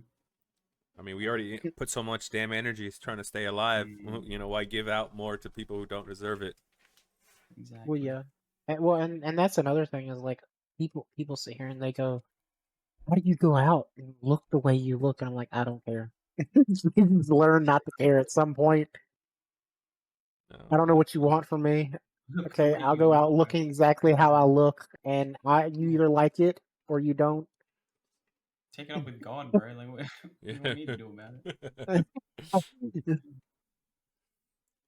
I mean, we Like, already put so much damn energy trying to stay alive. mm, Why give out more to people who don't deserve it? Well, exactly. yeah. And that's another thing is like people sit here and they go, "Why do you go out and look the way you look?" And I'm like, I don't care. Just learn not to care at some point. I No. don't know what you want from me. Look the Okay, way I'll you go look, out bro. looking exactly how I look, and you Yeah, either like it or you don't. take it up with God, bro. Like, what do you want Yeah. me to do about it?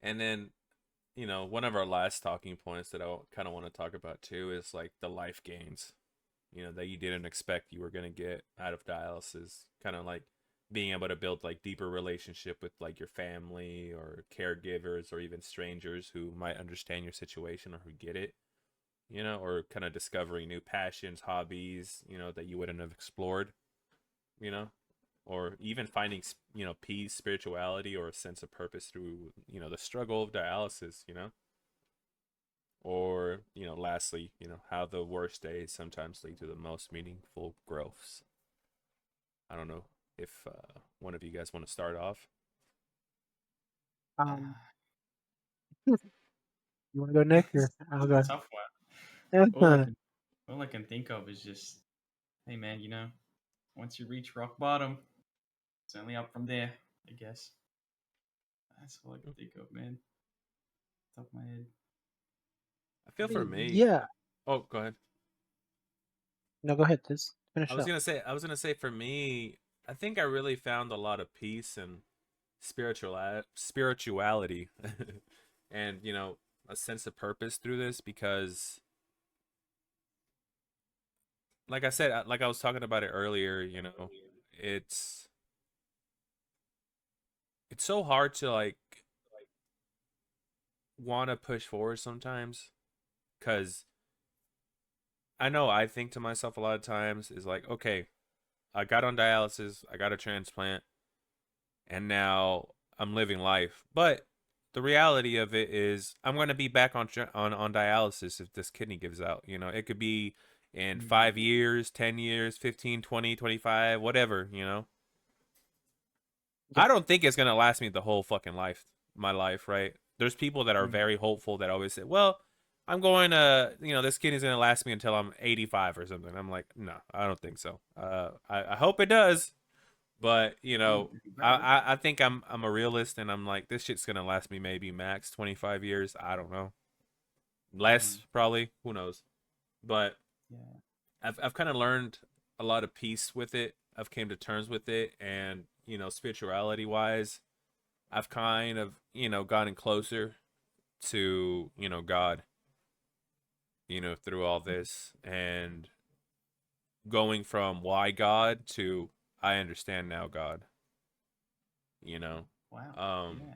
And then, one of our last talking points that I kind of want to talk about too is like the life gains, that you didn't expect you were going to get out of dialysis. Kind of like being able to build like deeper relationship with like your family or caregivers or even strangers who might understand your situation or who get it, or kind of discovering new passions, hobbies, that you wouldn't have explored, you know, or even finding, peace, spirituality, or a sense of purpose through, the struggle of dialysis, or, lastly, how the worst days sometimes lead to the most meaningful growths. I don't know if one of you guys want to start off. um, you want to go, Nick, or I'll It's go? a tough one. All I can think of is just, hey, man, once you reach rock bottom, it's only up from there, I guess. That's all I can think of, man. Top of my head. I feel for me. Yeah. Oh, go ahead. No, go ahead. Just I finish was up. gonna say. I was gonna say for me, I think I really found a lot of peace and spirituality, and a sense of purpose through this because, like I said, like I was talking about it earlier, it's it's so hard to like want to push forward sometimes because I know I think to myself a lot of times is like, okay, I got on dialysis, I got a transplant, and now I'm living life. But the reality of it is I'm going to be back on dialysis if this kidney gives out. It could be in Mm. 5 years, 10 years, 15, 20, 25, whatever, Yep. I don't think it's going to last me the whole fucking my life, right? There's people that are Mm. very hopeful that always say, well, I'm going to, this kidney's going to last me until I'm 85 or something. I'm like, no, I don't think so. I hope it does, but It'd be I, great. I think I'm a realist, and I'm like, this shit's going to last me maybe max 25 years. I don't know, Mm, less probably. Who knows? But yeah. I've kind of learned a lot of peace with it. I've came to terms with it, and spirituality wise, I've kind of gotten closer to God, through all this, and going from why God to I understand now God. You know, Wow. um, Yeah.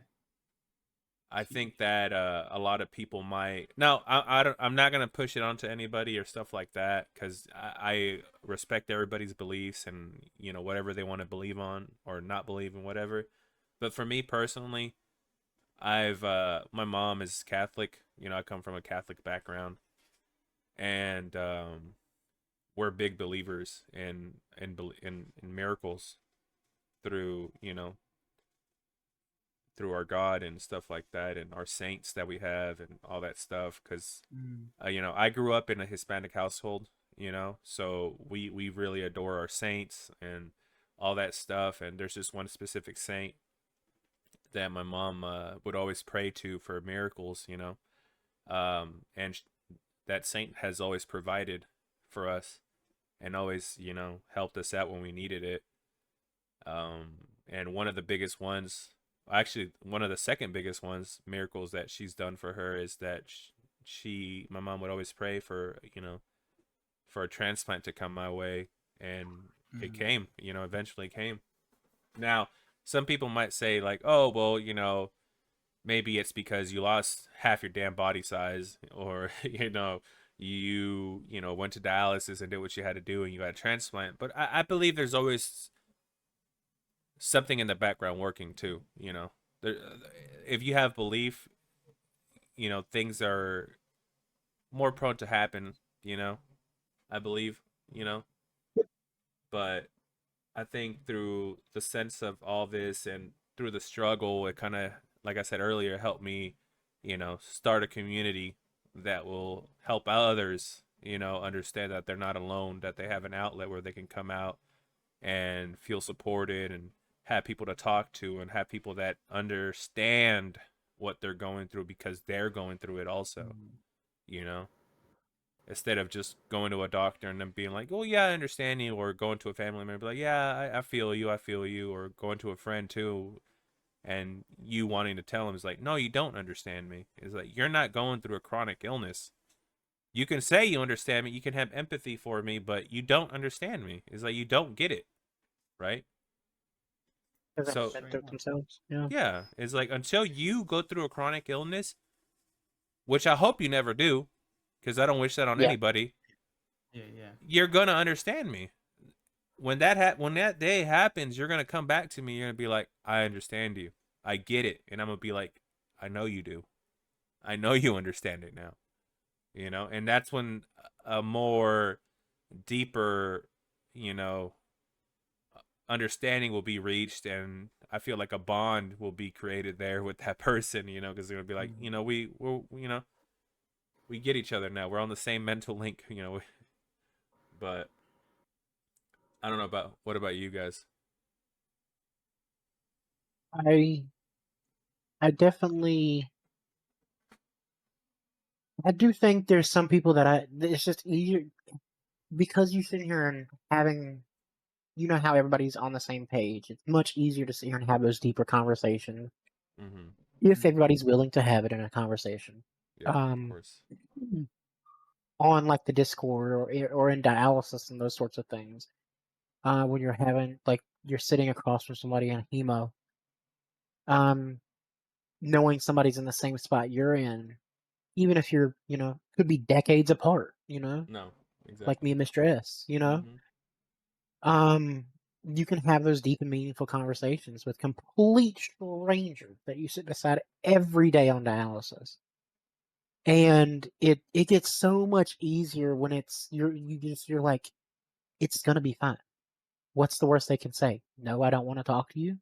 I It's think huge. that a lot of people might. No, I'm not gonna push it onto anybody or stuff like that because I respect everybody's beliefs and whatever they want to believe on or not believe in whatever. But for me personally, I've my mom is Catholic. I come from a Catholic background, and we're big believers in miracles through through our God and stuff like that, and our saints that we have and all that stuff. Because Mm, I grew up in a Hispanic household, so we really adore our saints and all that stuff. And there's just one specific saint that my mom would always pray to for miracles, and that saint has always provided for us and always helped us out when we needed it. And one of the biggest ones, actually one of the second biggest ones, miracles that she's done for her is that my mom would always pray for for a transplant to come my way, and it mm, came, eventually came. Now, some people might say like, oh well, maybe it's because you lost half your damn body size, or you went to dialysis and did what you had to do and you got a transplant. But I believe there's always something in the background working too. There, if you have belief, things are more prone to happen. I believe. You know, but I think through the sense of all this and through the struggle, it kind of, like I said earlier, helped me, start a community that will help others, understand that they're not alone, that they have an outlet where they can come out and feel supported and have people to talk to and have people that understand what they're going through because they're going through it also, mm. you know? Instead of just going to a doctor and then being like, oh, yeah, I understand you, or going to a family member, like, yeah, I feel you, or going to a friend too, and you wanting to tell them is like, no, you don't understand me. It's like, you're not going through a chronic illness. You can say you understand me, you can have empathy for me, but you don't understand me. It's like, you don't get it, right? Because they haven't So, been Straight through it up. themselves. Yeah. yeah, it's like, until you go through a chronic illness, which I hope you never do, because I don't wish that on Yeah. anybody, Yeah, yeah. you're gonna understand me. When that day happens, you're gonna come back to me. You're gonna be like, I understand you. I get it, and I'm gonna be like, I know you do. I know you understand it now. And that's when a more deeper, you know, understanding will be reached, and I feel like a bond will be created there with that person. Because they're gonna be like, Mm. we get each other now. We're on the same mental link. But I don't know about what about you guys? I I definitely I do think there's some people that it's just easier because you sit here and having how everybody's on the same page. It's much easier to sit here and have those deeper conversations Mm-hmm. if Mm. everybody's willing to have it in a conversation. Yeah, of Um, course. on like the Discord or in dialysis and those sorts of things. When you're having like you're sitting across from somebody in hemo, um, knowing somebody's in the same spot you're in, even if you're could be decades apart, No, like me exactly. and Mr. S, Mm-hmm. um, you can have those deep and meaningful conversations with complete strangers that you sit beside every day on dialysis. And it gets so much easier when you're like, it's gonna be fine. What's the worst they can say? No, I don't want to talk to you.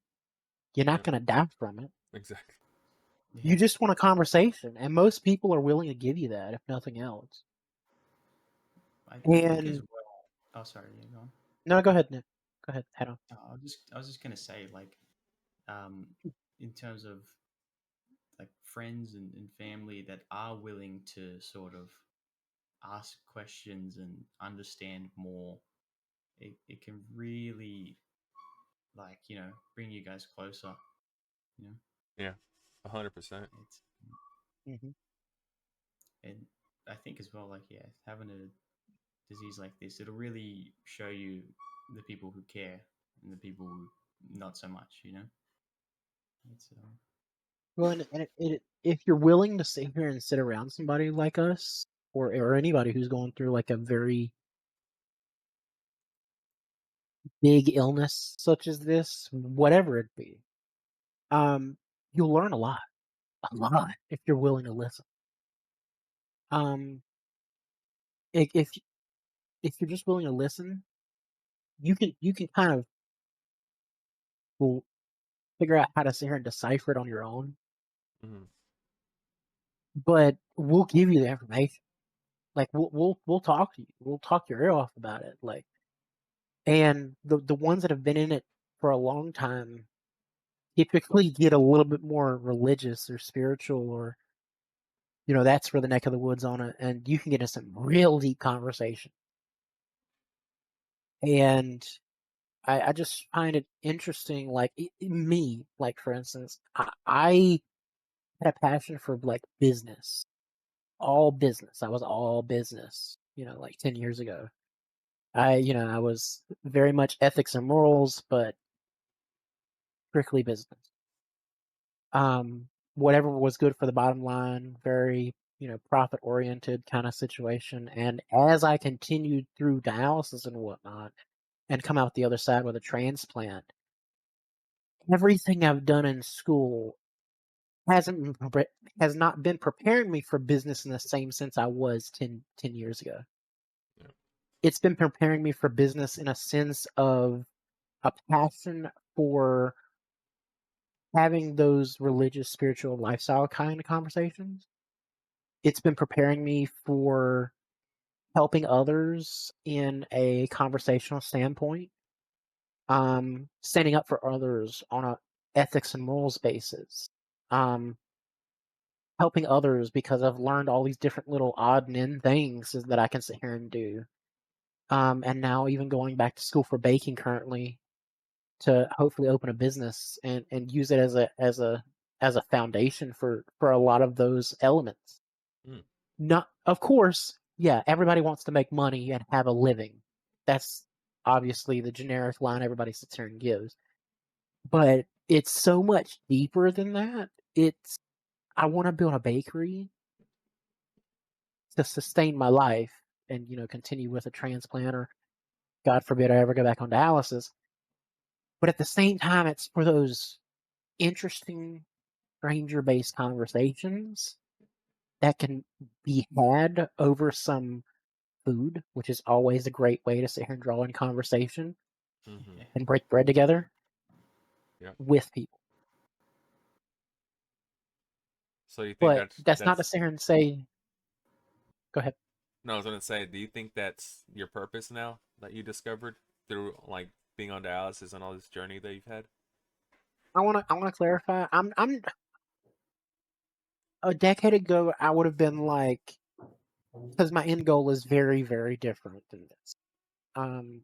You're not Yeah, gonna die from it. exactly. Yeah. You just want a conversation, and most people are willing to give you that, if nothing else. I think as And well. Oh, sorry. Yeah, go on. no, go ahead, Nick. Go ahead, head on. I was just gonna say, like, um, in terms of like friends and family that are willing to sort of ask questions and understand more, it can really, like, bring you guys closer. You know, Yeah, 100%. it's Hmm. and I think as well, like, yeah, having a disease like this, it'll really show you the people who care and the people who not so much. It's Well, if you're willing to sit here and sit around somebody like us, or anybody who's going through like a very big illness such as this, whatever it be, um, you'll learn a lot if you're willing to listen. Um, if if you're just willing to listen, you can kind of will figure out how to sit here and decipher it on your own. Hmm. But we'll give you the information. Like we'll talk to you. We'll talk your ear off about it. Like, and the ones that have been in it for a long time typically get a little bit more religious or spiritual, or that's for the neck of the woods on it, and you can get into some real deep conversation. And I just find it interesting. Like me, like for instance, I had a passion for like business, all business. I was all business, like 10 years ago. I was very much ethics and morals, but strictly business. Whatever was good for the bottom line, very, profit oriented kind of situation. And as I continued through dialysis and whatnot, and come out the other side with a transplant, everything I've done in school has not been preparing me for business in the same sense I was 10 years ago. Yeah. It's been preparing me for business in a sense of a passion for having those religious, spiritual, lifestyle kind of conversations. It's been preparing me for helping others in a conversational standpoint, standing up for others on a ethics and morals basis, um, helping others because I've learned all these different little odd and end things that I can sit here and do. And now even going back to school for baking currently to hopefully open a business and use it as a foundation for a lot of those elements. Mm. Not, of course, yeah, everybody wants to make money and have a living. That's obviously the generic line everybody sits here and gives. But it's so much deeper than that. I want to build a bakery to sustain my life and continue with a transplant, or God forbid I ever go back on dialysis. But at the same time, it's for those interesting stranger based conversations that can be had over some food, which is always a great way to sit here and draw in conversation Hmm. yeah. and break bread together Yeah. with people. So you think But that's that's not to that's sit here and say, go ahead. no, I was gonna say, do you think that's your purpose now that you discovered through like being on dialysis and all this journey that you've had? I wanna clarify. I'm a decade ago I would have been like, because my end goal is very, very different than this. Um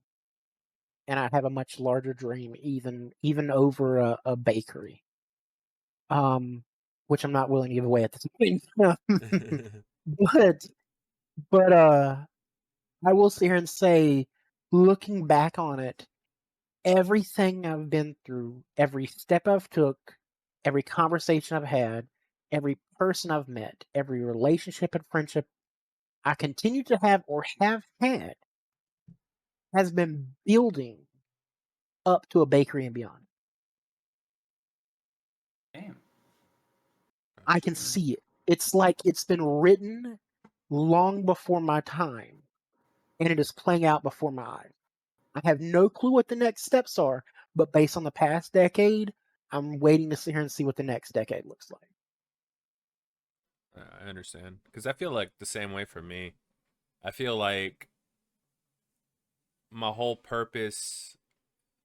and I have a much larger dream, even over a bakery. Um which I'm not willing to give away at this point. but but I will sit here and say, looking back on it, everything I've been through, every step I've took, every conversation I've had, every person I've met, every relationship and friendship I continue to have or have had has been building up to a bakery and beyond. Damn. I Gotcha. can see it. It's like it's been written long before my time, and it is playing out before my eyes. I have no clue what the next steps are, but based on the past decade, I'm waiting to sit here and see what the next decade looks like. I understand, because I feel like the same way for me. I feel like my whole purpose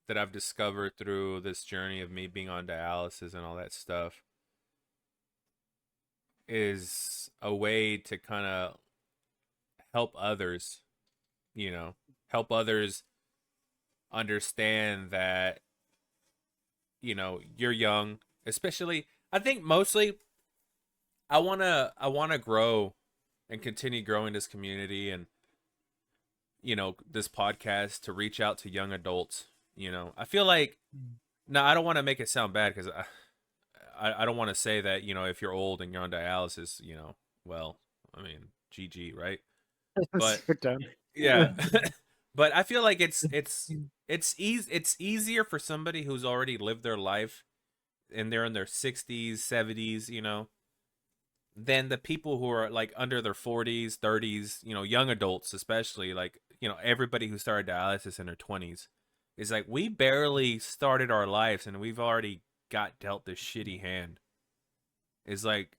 that I've discovered through this journey of me being on dialysis and all that stuff is a way to kind of help others, you know, help others understand that, you're young, especially I think mostly I want to grow and continue growing this community and this podcast to reach out to young adults. I feel like, no, I don't want to make it sound bad because I don't want to say that, if you're old and you're on dialysis, well, I mean, GG, right? But You're done. yeah. But I feel like it's easier for somebody who's already lived their life and they're in their 60s, 70s, than the people who are like under their 40s, 30s, young adults especially, like, everybody who started dialysis in their 20s is like, we barely started our lives and we've already got dealt this shitty hand. It's like,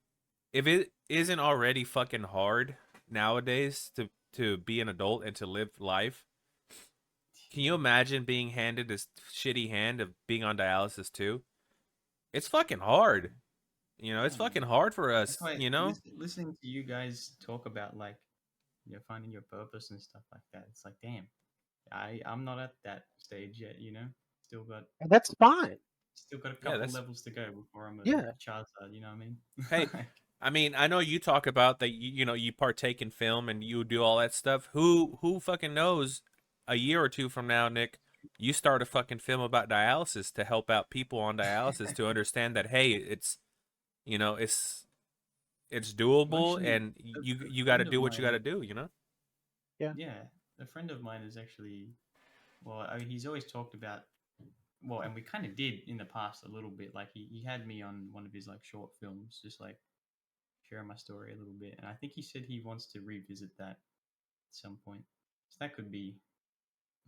if it isn't already fucking hard nowadays to be an adult and to live life, can you imagine being handed this shitty hand of being on dialysis too? It's fucking hard. It's Yeah, fucking hard for that's us, why listening to you guys talk about like finding your purpose and stuff like that. It's like, damn, I'm not at that stage yet. Still got And that's fine. a Yeah, couple levels to go before I'm a Yeah. Charizard. You know what I mean? Hey, I mean, I know you talk about that. You partake in film and you do all that stuff. Who fucking knows? A year or two from now, Nick, you start a fucking film about dialysis to help out people on dialysis to understand that, hey, it's Well, doable, actually, and a, you a got to friend of do what you got to mine, do. Yeah. yeah, a friend of mine is actually, well, I mean, he's always talked about, well, and we kind of did in the past a little bit. Like he had me on one of his like short films, just like sharing my story a little bit, and I think he said he wants to revisit that at some point. So that could be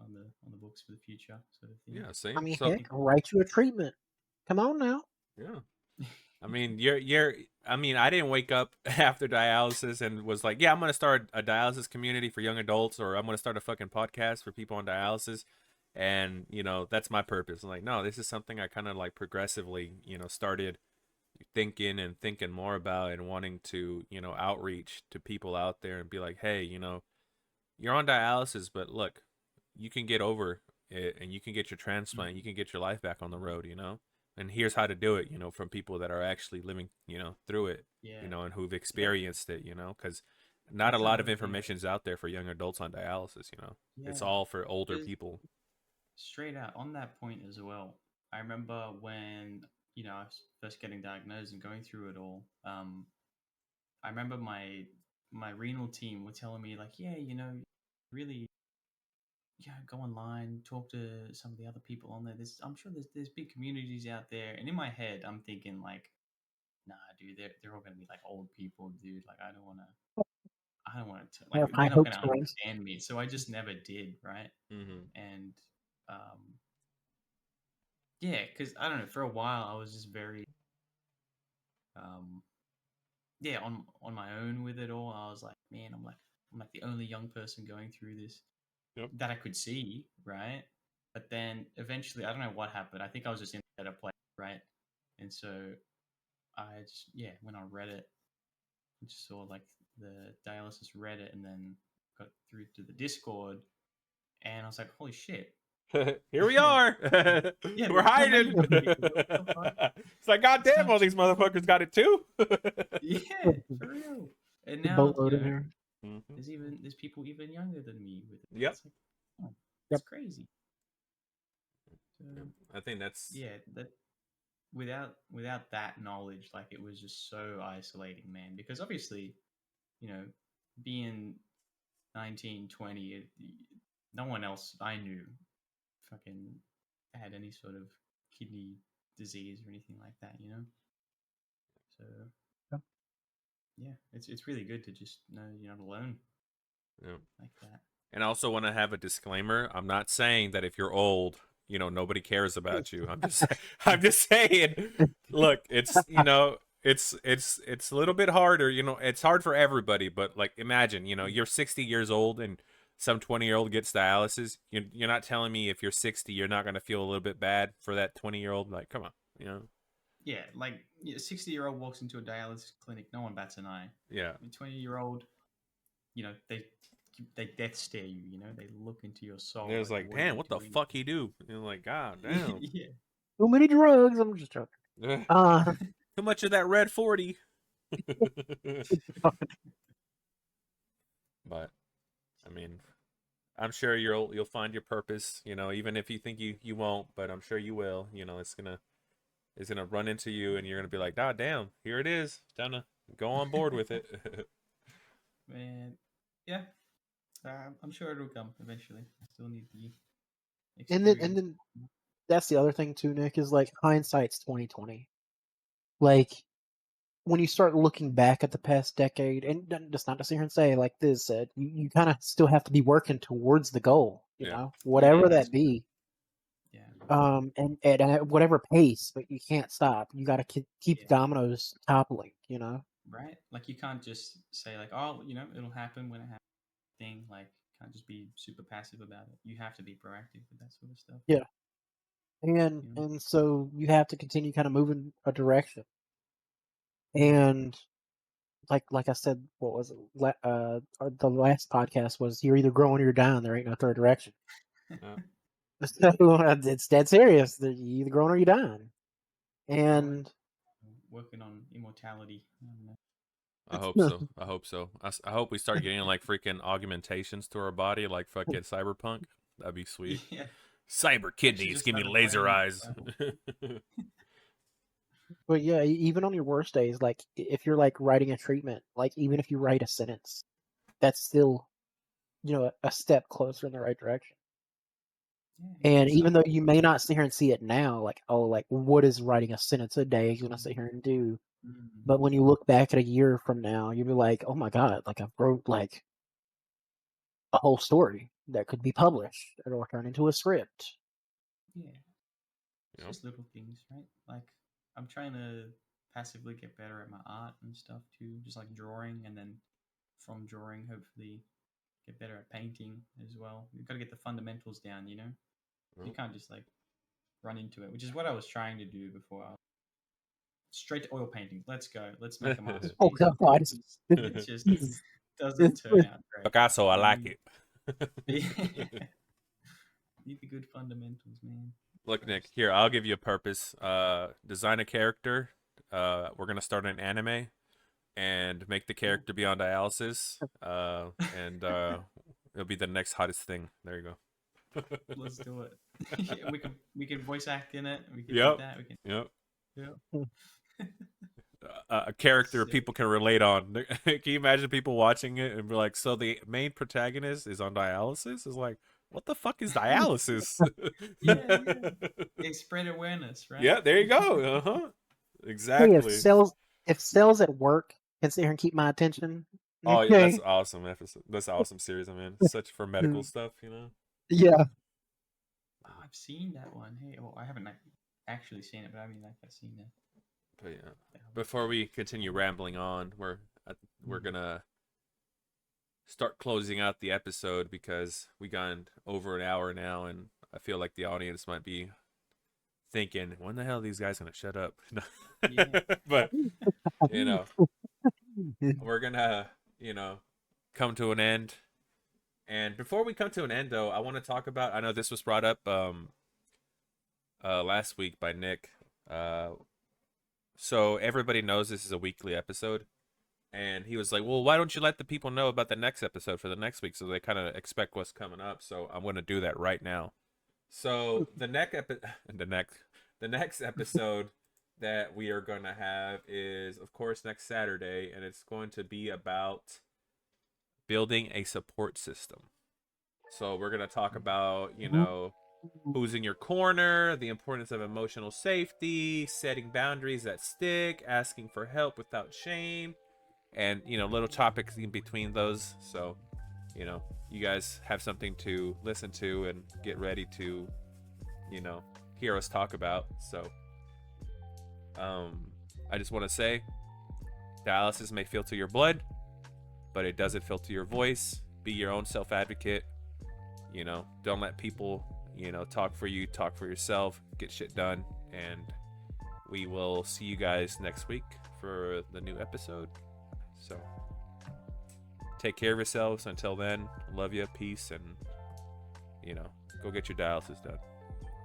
on the books for the future, sort of thing. Yeah, see. I mean, So heck, write you a treatment. Come on now. yeah. I mean, you're. I mean, I didn't wake up after dialysis and was like, yeah, I'm gonna start a dialysis community for young adults, or I'm gonna start a fucking podcast for people on dialysis, and that's my purpose. I'm like, no, this is something I kind of like progressively, started thinking more about and wanting to, outreach to people out there and be like, hey, you're on dialysis, but look, you can get over it and you can get your transplant, you can get your life back on the road. And here's how to do it, from people that are actually living, through it, Yeah, and who've yeah, experienced it, because not a that's lot of another thing. information is out there for young adults on dialysis. It's Yeah, all for older because people. straight out on that point as well. I remember when I was first getting diagnosed and going through it all. I remember my renal team were telling me like, yeah, really, yeah, go online, talk to some of the other people on there. I'm sure there's big communities out there. And in my head, I'm thinking like, nah, dude, they're all gonna be like old people, dude. Like, I don't want to I like have high they're not hopes gonna for us. understand me. So I just never did, right? Mm-hmm. And yeah, because I don't know, for a while I was just very um yeah, on my own with it all. I was like, man, I'm like the only young person going through this Yep. that I could see, right? But then eventually, I don't know what happened. I think I was just in a better place, right? And so I just went on Reddit and just saw like the dialysis Reddit, and then got through to the Discord, and I was like, holy shit! Here we are. Yeah, We're there's so many hiding. people. What the fuck? It's like, God It's damn, all these actually motherfuckers got it too. yeah, for real. And The now boatload in here. Mhm. there's people even younger than me with it. Yep. It's like, oh, Yep. it's crazy. So, I think that's yeah, that without that knowledge, like it was just so isolating, man. Because obviously, you know, being 19, 20, no one else I knew fucking had any sort of kidney disease or anything like that, So Yep. yeah, it's really good to just know you're not alone yeah. like that. And I also want to have a disclaimer. I'm not saying that if you're old, nobody cares about you. I'm just saying, look, it's, it's a little bit harder, you know. It's hard for everybody, but like imagine, you know, you're 60 years old and some 20-year-old gets dialysis. You're not telling me if you're 60 you're not going to feel a little bit bad for that 20-year-old. Like, come on, you know. Yeah, like a 60-year-old walks into a dialysis clinic, no one bats an eye. Yeah, A 20-year-old, you know, they death stare you. You know, they look into your soul. there's like, what are damn, you what the doing? fuck he do? You know, like, god damn. Yeah. Too many drugs. I'm just joking. Uh, Too much of that red 40. But I mean, I'm sure you'll find your purpose, you know, even if you think you won't, but I'm sure you will. You know, it's gonna run into you and you're gonna be like, ah damn, here it is. Time to go on board with it. Man, yeah, I'm sure it'll come eventually. I still need the and experience. then that's the other thing too, Nick, is like hindsight's 2020. Like when you start looking back at the past decade, and just not to sit here and say like this said, you kind of still have to be working towards the goal, you Yeah. know, Yeah, whatever that's that be. yeah, And at whatever pace, but you can't stop. You got to keep yeah, dominoes toppling, you know. right. Like you can't just say like, oh, you know, it'll happen when it happens. Thing like can't just be super passive about it. You have to be proactive with that sort of stuff. Yeah. And You know? and so you have to continue kind of moving a direction. And like I said, what was it? The last podcast was you're either growing or you're dying. There ain't no third direction. Yeah. So it's dead serious. You either growing or you're dying. And Working on immortality. I don't know. I hope so. I hope so. I hope we start getting like freaking augmentations to our body, like fucking cyberpunk. That'd be sweet. Yeah, Cyber kidneys, just give me started laser playing eyes. but yeah, even on your worst days, like if you're like writing a treatment, like even if you write a sentence, that's still a step closer in the right direction. Yeah, And even some though you may not sit here and see it now, like, oh, like what is writing a sentence a day going to sit here and do? mm, But when you look back at a year from now, you'll be like, oh my God, like I've wrote like a whole story that could be published or turned into a script. yeah. It's Yep. just little things, right? Like I'm trying to passively get better at my art and stuff too, just like drawing, and then from drawing, hopefully get better at painting as well. You've got to get the fundamentals down, you know. You Yep. can't just like run into it, which is what I was trying to do before. Straight to oil painting. Let's go. Let's make a masterpiece. Oh God. It just doesn't turn out great. Picasso, I like need, it. Yeah. Need the good fundamentals, man. Look, Nick, First. here, I'll give you a purpose. Design a character. We're gonna start an anime and make the character be on dialysis. And it'll be the next hottest thing. There you go. Let's do it. Yeah, we can voice act in it. We can do Yep. that. We can. Yep. Yeah. A character Sick. people can relate on. Can you imagine people watching it and be like, so the main protagonist is on dialysis? Is like, what the fuck is dialysis? Yeah. They spread awareness, right? Yeah, there you go. Uh-huh. Hey, Exactly. if cells at work can sit here and keep my attention, Oh yeah, that's okay, awesome episode. That's an awesome series, I mean. Such for medical stuff, you know. yeah. Oh, I've seen that one. Hey, oh, I haven't actually seen it, but I mean, like, I've seen that. But yeah. Before we continue rambling on, we're gonna start closing out the episode because we gone over an hour now, and I feel like the audience might be thinking, when the hell are these guys gonna shut up? Yeah. But you know, we're gonna come to an end. And before we come to an end, though, I want to talk about. I know this was brought up last week by Nick. So everybody knows this is a weekly episode, and he was like, "Well, why don't you let the people know about the next episode for the next week, so they kind of expect what's coming up?" So I'm going to do that right now. So the next episode that we are going to have is, of course, next Saturday, and it's going to be about building a support system. So we're going to talk about, who's in your corner, the importance of emotional safety, setting boundaries that stick, asking for help without shame, and, little topics in between those. So, you guys have something to listen to and get ready to, hear us talk about. So, I just want to say, dialysis may filter your blood, but it doesn't filter your voice. Be your own self-advocate. You know, don't let people, you know, talk for you. Talk for yourself. Get shit done. And we will see you guys next week for the new episode. So, take care of yourselves. Until then, love you, peace, and, you know, go get your dialysis done.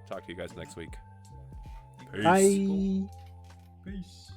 Talk to you guys next week. Peace. Bye. Peace.